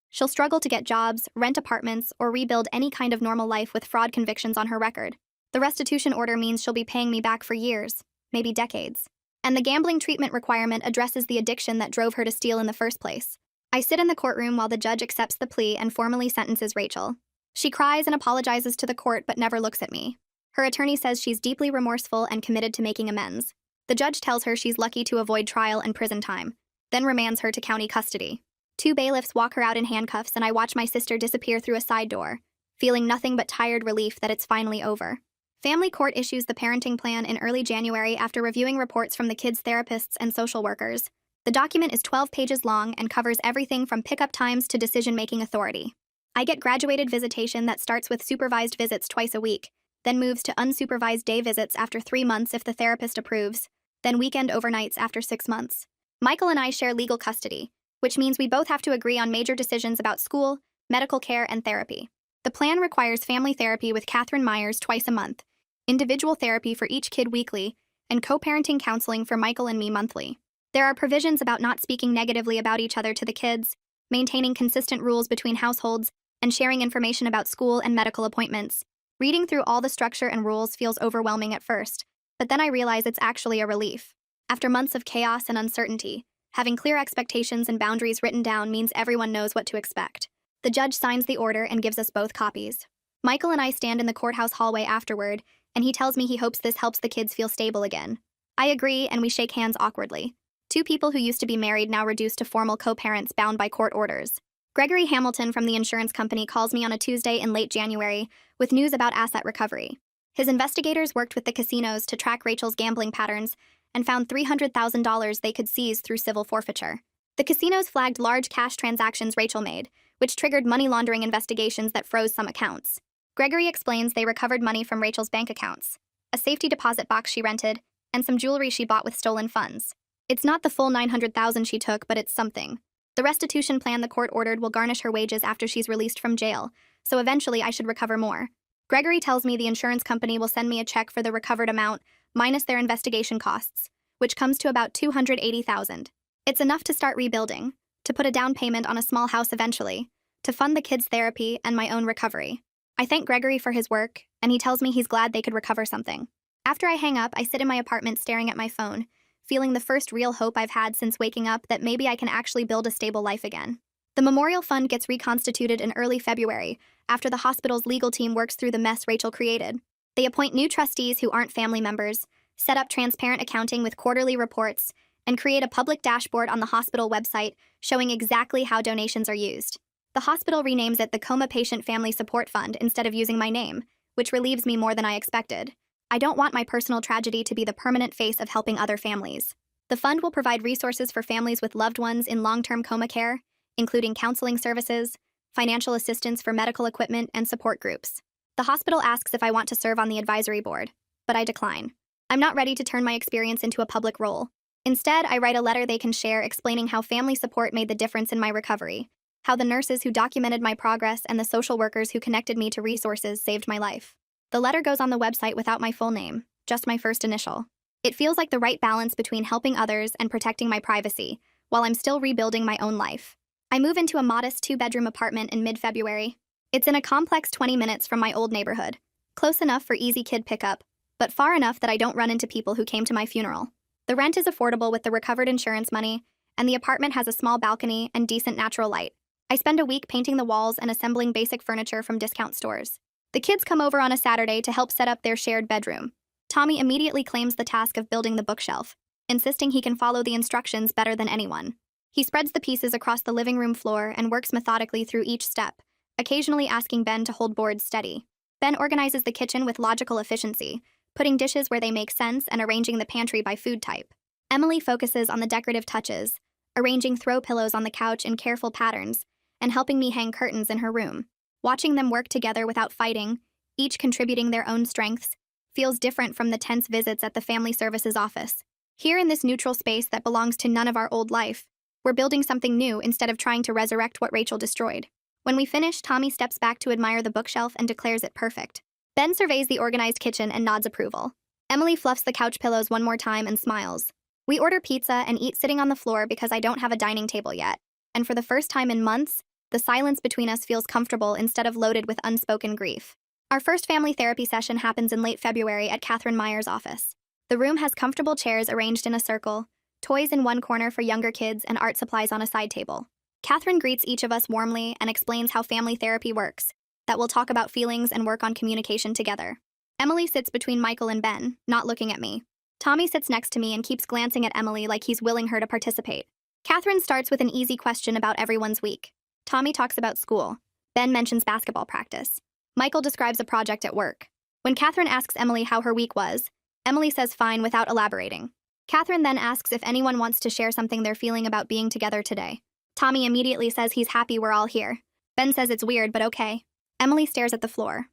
She'll struggle to get jobs, rent apartments, or rebuild any kind of normal life with fraud convictions on her record. The restitution order means she'll be paying me back for years, maybe decades. And the gambling treatment requirement addresses the addiction that drove her to steal in the first place. I sit in the courtroom while the judge accepts the plea and formally sentences Rachel. She cries and apologizes to the court but never looks at me. Her attorney says she's deeply remorseful and committed to making amends. The judge tells her she's lucky to avoid trial and prison time, then remands her to county custody. 2 bailiffs walk her out in handcuffs and I watch my sister disappear through a side door, feeling nothing but tired relief that it's finally over. Family court issues the parenting plan in early January after reviewing reports from the kids' therapists and social workers. The document is 12 pages long and covers everything from pickup times to decision-making authority. I get graduated visitation that starts with supervised visits twice a week, then moves to unsupervised day visits after 3 months if the therapist approves, then weekend overnights after 6 months. Michael and I share legal custody, which means we both have to agree on major decisions about school, medical care, and therapy. The plan requires family therapy with Catherine Myers twice a month, individual therapy for each kid weekly, and co-parenting counseling for Michael and me monthly. There are provisions about not speaking negatively about each other to the kids, maintaining consistent rules between households, and sharing information about school and medical appointments. Reading through all the structure and rules feels overwhelming at first, but then I realize it's actually a relief. After months of chaos and uncertainty, having clear expectations and boundaries written down means everyone knows what to expect. The judge signs the order and gives us both copies. Michael and I stand in the courthouse hallway afterward, and he tells me he hopes this helps the kids feel stable again. I agree, and we shake hands awkwardly. 2 people who used to be married now reduced to formal co-parents bound by court orders. Gregory Hamilton from the insurance company calls me on a Tuesday in late January with news about asset recovery. His investigators worked with the casinos to track Rachel's gambling patterns and found $300,000 they could seize through civil forfeiture. The casinos flagged large cash transactions Rachel made, which triggered money laundering investigations that froze some accounts. Gregory explains they recovered money from Rachel's bank accounts, a safety deposit box she rented, and some jewelry she bought with stolen funds. It's not the full $900,000 she took, but it's something. The restitution plan the court ordered will garnish her wages after she's released from jail, so eventually I should recover more. Gregory tells me the insurance company will send me a check for the recovered amount, minus their investigation costs, which comes to about $280,000. It's enough to start rebuilding, to put a down payment on a small house eventually, to fund the kids' therapy and my own recovery. I thank Gregory for his work, and he tells me he's glad they could recover something. After I hang up, I sit in my apartment staring at my phone, feeling the first real hope I've had since waking up that maybe I can actually build a stable life again. The memorial fund gets reconstituted in early February, after the hospital's legal team works through the mess Rachel created. They appoint new trustees who aren't family members, set up transparent accounting with quarterly reports, and create a public dashboard on the hospital website showing exactly how donations are used. The hospital renames it the Coma Patient Family Support Fund instead of using my name, which relieves me more than I expected. I don't want my personal tragedy to be the permanent face of helping other families. The fund will provide resources for families with loved ones in long-term coma care, including counseling services, financial assistance for medical equipment, and support groups. The hospital asks if I want to serve on the advisory board, but I decline. I'm not ready to turn my experience into a public role. Instead, I write a letter they can share explaining how family support made the difference in my recovery, how the nurses who documented my progress and the social workers who connected me to resources saved my life. The letter goes on the website without my full name, just my first initial. It feels like the right balance between helping others and protecting my privacy, while I'm still rebuilding my own life. I move into a modest 2-bedroom apartment in mid-February. It's in a complex 20 minutes from my old neighborhood, close enough for easy kid pickup, but far enough that I don't run into people who came to my funeral. The rent is affordable with the recovered insurance money, and the apartment has a small balcony and decent natural light. I spend a week painting the walls and assembling basic furniture from discount stores. The kids come over on a Saturday to help set up their shared bedroom. Tommy immediately claims the task of building the bookshelf, insisting he can follow the instructions better than anyone. He spreads the pieces across the living room floor and works methodically through each step, occasionally asking Ben to hold boards steady. Ben organizes the kitchen with logical efficiency, putting dishes where they make sense and arranging the pantry by food type. Emily focuses on the decorative touches, arranging throw pillows on the couch in careful patterns, and helping me hang curtains in her room. Watching them work together without fighting, each contributing their own strengths, feels different from the tense visits at the family services office. Here in this neutral space that belongs to none of our old life, we're building something new instead of trying to resurrect what Rachel destroyed. When we finish, Tommy steps back to admire the bookshelf and declares it perfect. Ben surveys the organized kitchen and nods approval. Emily fluffs the couch pillows one more time and smiles. We order pizza and eat sitting on the floor because I don't have a dining table yet, and for the first time in months, the silence between us feels comfortable instead of loaded with unspoken grief. Our first family therapy session happens in late February at Catherine Meyer's office. The room has comfortable chairs arranged in a circle, toys in one corner for younger kids, and art supplies on a side table. Catherine greets each of us warmly and explains how family therapy works, that we'll talk about feelings and work on communication together. Emily sits between Michael and Ben, not looking at me. Tommy sits next to me and keeps glancing at Emily like he's willing her to participate. Catherine starts with an easy question about everyone's week. Tommy talks about school. Ben mentions basketball practice. Michael describes a project at work. When Catherine asks Emily how her week was, Emily says fine without elaborating. Catherine then asks if anyone wants to share something they're feeling about being together today. Tommy immediately says he's happy we're all here. Ben says it's weird, but okay. Emily stares at the floor.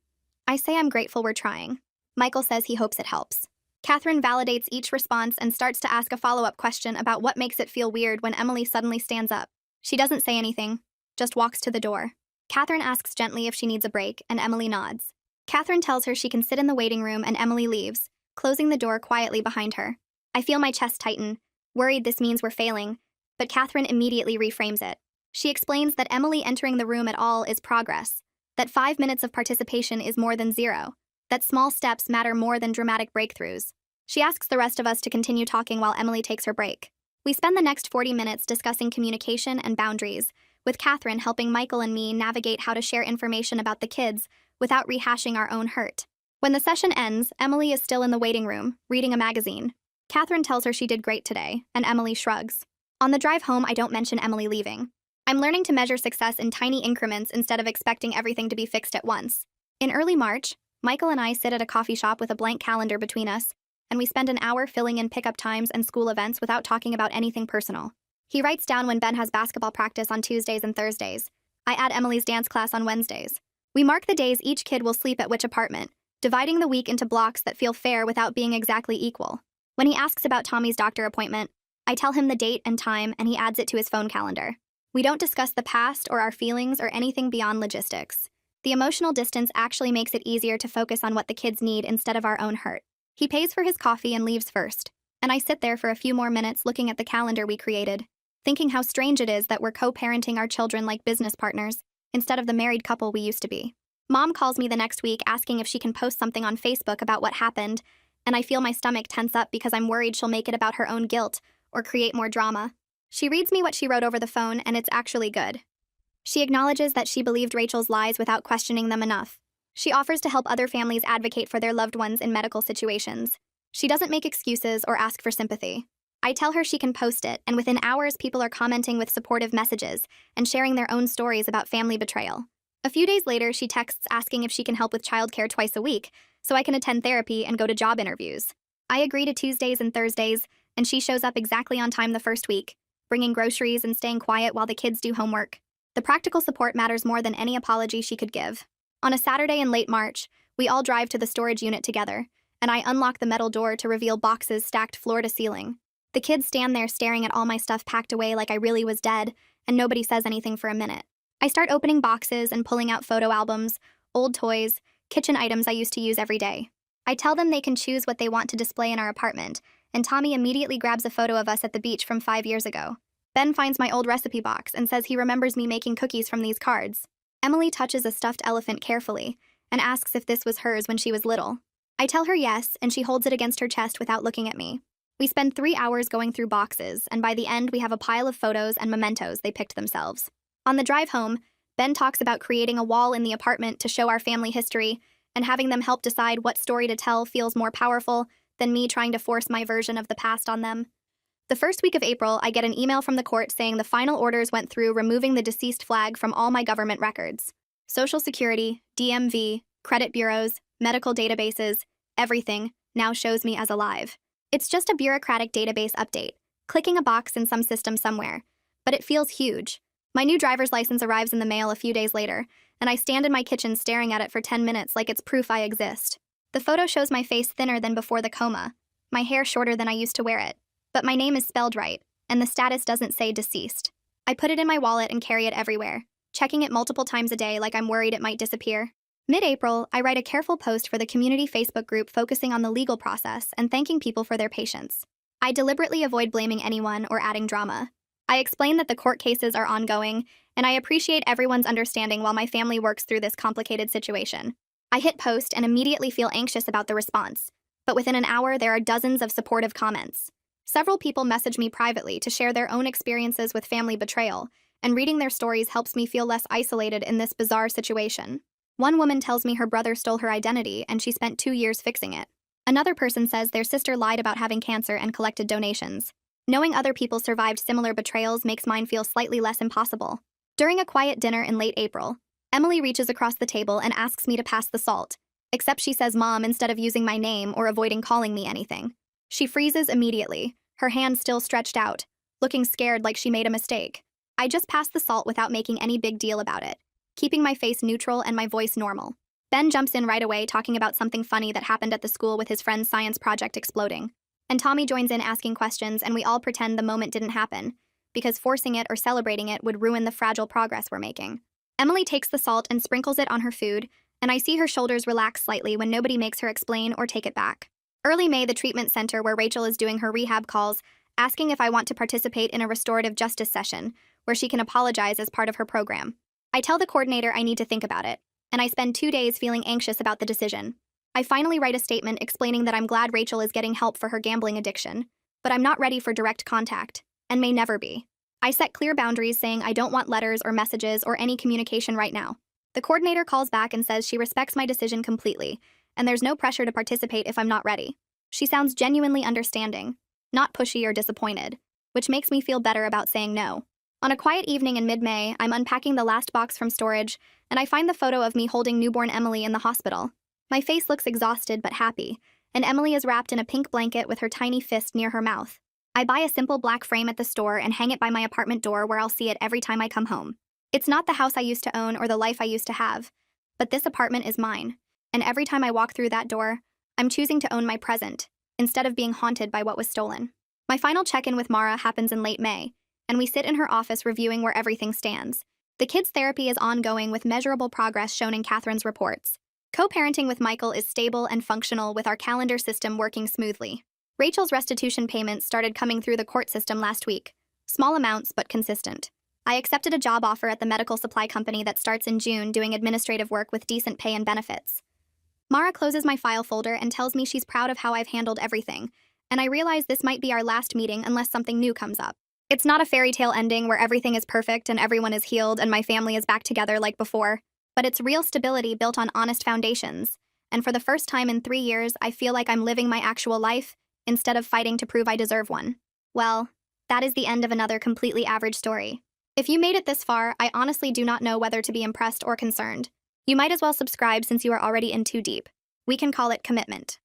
I say I'm grateful we're trying. Michael says he hopes it helps. Catherine validates each response and starts to ask a follow-up question about what makes it feel weird when Emily suddenly stands up. She doesn't say anything, just walks to the door. Catherine asks gently if she needs a break, and Emily nods. Catherine tells her she can sit in the waiting room, and Emily leaves, closing the door quietly behind her. I feel my chest tighten, worried this means we're failing, but Catherine immediately reframes it. She explains that Emily entering the room at all is progress, that 5 minutes of participation is more than 0, that small steps matter more than dramatic breakthroughs. She asks the rest of us to continue talking while Emily takes her break. We spend the next 40 minutes discussing communication and boundaries, with Catherine helping Michael and me navigate how to share information about the kids without rehashing our own hurt. When the session ends, Emily is still in the waiting room, reading a magazine. Catherine tells her she did great today, and Emily shrugs. On the drive home, I don't mention Emily leaving. I'm learning to measure success in tiny increments instead of expecting everything to be fixed at once. In early March, Michael and I sit at a coffee shop with a blank calendar between us, and we spend an hour filling in pickup times and school events without talking about anything personal. He writes down when Ben has basketball practice on Tuesdays and Thursdays. I add Emily's dance class on Wednesdays. We mark the days each kid will sleep at which apartment, dividing the week into blocks that feel fair without being exactly equal. When he asks about Tommy's doctor appointment, I tell him the date and time, and he adds it to his phone calendar. We don't discuss the past or our feelings or anything beyond logistics. The emotional distance actually makes it easier to focus on what the kids need instead of our own hurt. He pays for his coffee and leaves first, and I sit there for a few more minutes looking at the calendar we created, thinking how strange it is that we're co-parenting our children like business partners instead of the married couple we used to be. Mom calls me the next week asking if she can post something on Facebook about what happened, and I feel my stomach tense up because I'm worried she'll make it about her own guilt or create more drama. She reads me what she wrote over the phone, and it's actually good. She acknowledges that she believed Rachel's lies without questioning them enough. She offers to help other families advocate for their loved ones in medical situations. She doesn't make excuses or ask for sympathy. I tell her she can post it, and within hours, people are commenting with supportive messages and sharing their own stories about family betrayal. A few days later, she texts asking if she can help with childcare twice a week so I can attend therapy and go to job interviews. I agree to Tuesdays and Thursdays, and she shows up exactly on time the first week, bringing groceries and staying quiet while the kids do homework. The practical support matters more than any apology she could give. On a Saturday in late March, we all drive to the storage unit together, and I unlock the metal door to reveal boxes stacked floor to ceiling. The kids stand there staring at all my stuff packed away like I really was dead, and nobody says anything for a minute. I start opening boxes and pulling out photo albums, old toys, kitchen items I used to use every day. I tell them they can choose what they want to display in our apartment, and Tommy immediately grabs a photo of us at the beach from 5 years ago. Ben finds my old recipe box and says he remembers me making cookies from these cards. Emily touches a stuffed elephant carefully and asks if this was hers when she was little. I tell her yes, and she holds it against her chest without looking at me. We spend 3 hours going through boxes, and by the end we have a pile of photos and mementos they picked themselves. On the drive home, Ben talks about creating a wall in the apartment to show our family history, and having them help decide what story to tell feels more powerful than me trying to force my version of the past on them. The first week of April, I get an email from the court saying the final orders went through removing the deceased flag from all my government records. Social Security, DMV, credit bureaus, medical databases, everything now shows me as alive. It's just a bureaucratic database update, clicking a box in some system somewhere, but it feels huge. My new driver's license arrives in the mail a few days later, and I stand in my kitchen staring at it for 10 minutes like it's proof I exist. The photo shows my face thinner than before the coma, my hair shorter than I used to wear it, but my name is spelled right, and the status doesn't say deceased. I put it in my wallet and carry it everywhere, checking it multiple times a day like I'm worried it might disappear. Mid-April, I write a careful post for the community Facebook group focusing on the legal process and thanking people for their patience. I deliberately avoid blaming anyone or adding drama. I explain that the court cases are ongoing, and I appreciate everyone's understanding while my family works through this complicated situation. I hit post and immediately feel anxious about the response, but within an hour there are dozens of supportive comments. Several people message me privately to share their own experiences with family betrayal, and reading their stories helps me feel less isolated in this bizarre situation. One woman tells me her brother stole her identity and she spent 2 years fixing it. Another person says their sister lied about having cancer and collected donations. Knowing other people survived similar betrayals makes mine feel slightly less impossible. During a quiet dinner in late April, Emily reaches across the table and asks me to pass the salt, except she says mom instead of using my name or avoiding calling me anything. She freezes immediately, her hand still stretched out, looking scared like she made a mistake. I just pass the salt without making any big deal about it, keeping my face neutral and my voice normal. Ben jumps in right away talking about something funny that happened at the school with his friend's science project exploding. And Tommy joins in asking questions, and we all pretend the moment didn't happen, because forcing it or celebrating it would ruin the fragile progress we're making. Emily takes the salt and sprinkles it on her food, and I see her shoulders relax slightly when nobody makes her explain or take it back. Early May, the treatment center where Rachel is doing her rehab calls, asking if I want to participate in a restorative justice session, where she can apologize as part of her program. I tell the coordinator I need to think about it, and I spend 2 days feeling anxious about the decision. I finally write a statement explaining that I'm glad Rachel is getting help for her gambling addiction, but I'm not ready for direct contact, and may never be. I set clear boundaries saying I don't want letters or messages or any communication right now. The coordinator calls back and says she respects my decision completely, and there's no pressure to participate if I'm not ready. She sounds genuinely understanding, not pushy or disappointed, which makes me feel better about saying no. On a quiet evening in mid-May, I'm unpacking the last box from storage, and I find the photo of me holding newborn Emily in the hospital. My face looks exhausted but happy, and Emily is wrapped in a pink blanket with her tiny fist near her mouth. I buy a simple black frame at the store and hang it by my apartment door where I'll see it every time I come home. It's not the house I used to own or the life I used to have, but this apartment is mine, and every time I walk through that door, I'm choosing to own my present, instead of being haunted by what was stolen. My final check-in with Mara happens in late May, and we sit in her office reviewing where everything stands. The kids' therapy is ongoing with measurable progress shown in Catherine's reports. Co-parenting with Michael is stable and functional with our calendar system working smoothly. Rachel's restitution payments started coming through the court system last week. Small amounts, but consistent. I accepted a job offer at the medical supply company that starts in June doing administrative work with decent pay and benefits. Mara closes my file folder and tells me she's proud of how I've handled everything, and I realize this might be our last meeting unless something new comes up. It's not a fairy tale ending where everything is perfect and everyone is healed and my family is back together like before, but it's real stability built on honest foundations, and for the first time in 3 years, I feel like I'm living my actual life instead of fighting to prove I deserve one. Well, that is the end of another completely average story. If you made it this far, I honestly do not know whether to be impressed or concerned. You might as well subscribe since you are already in too deep. We can call it commitment.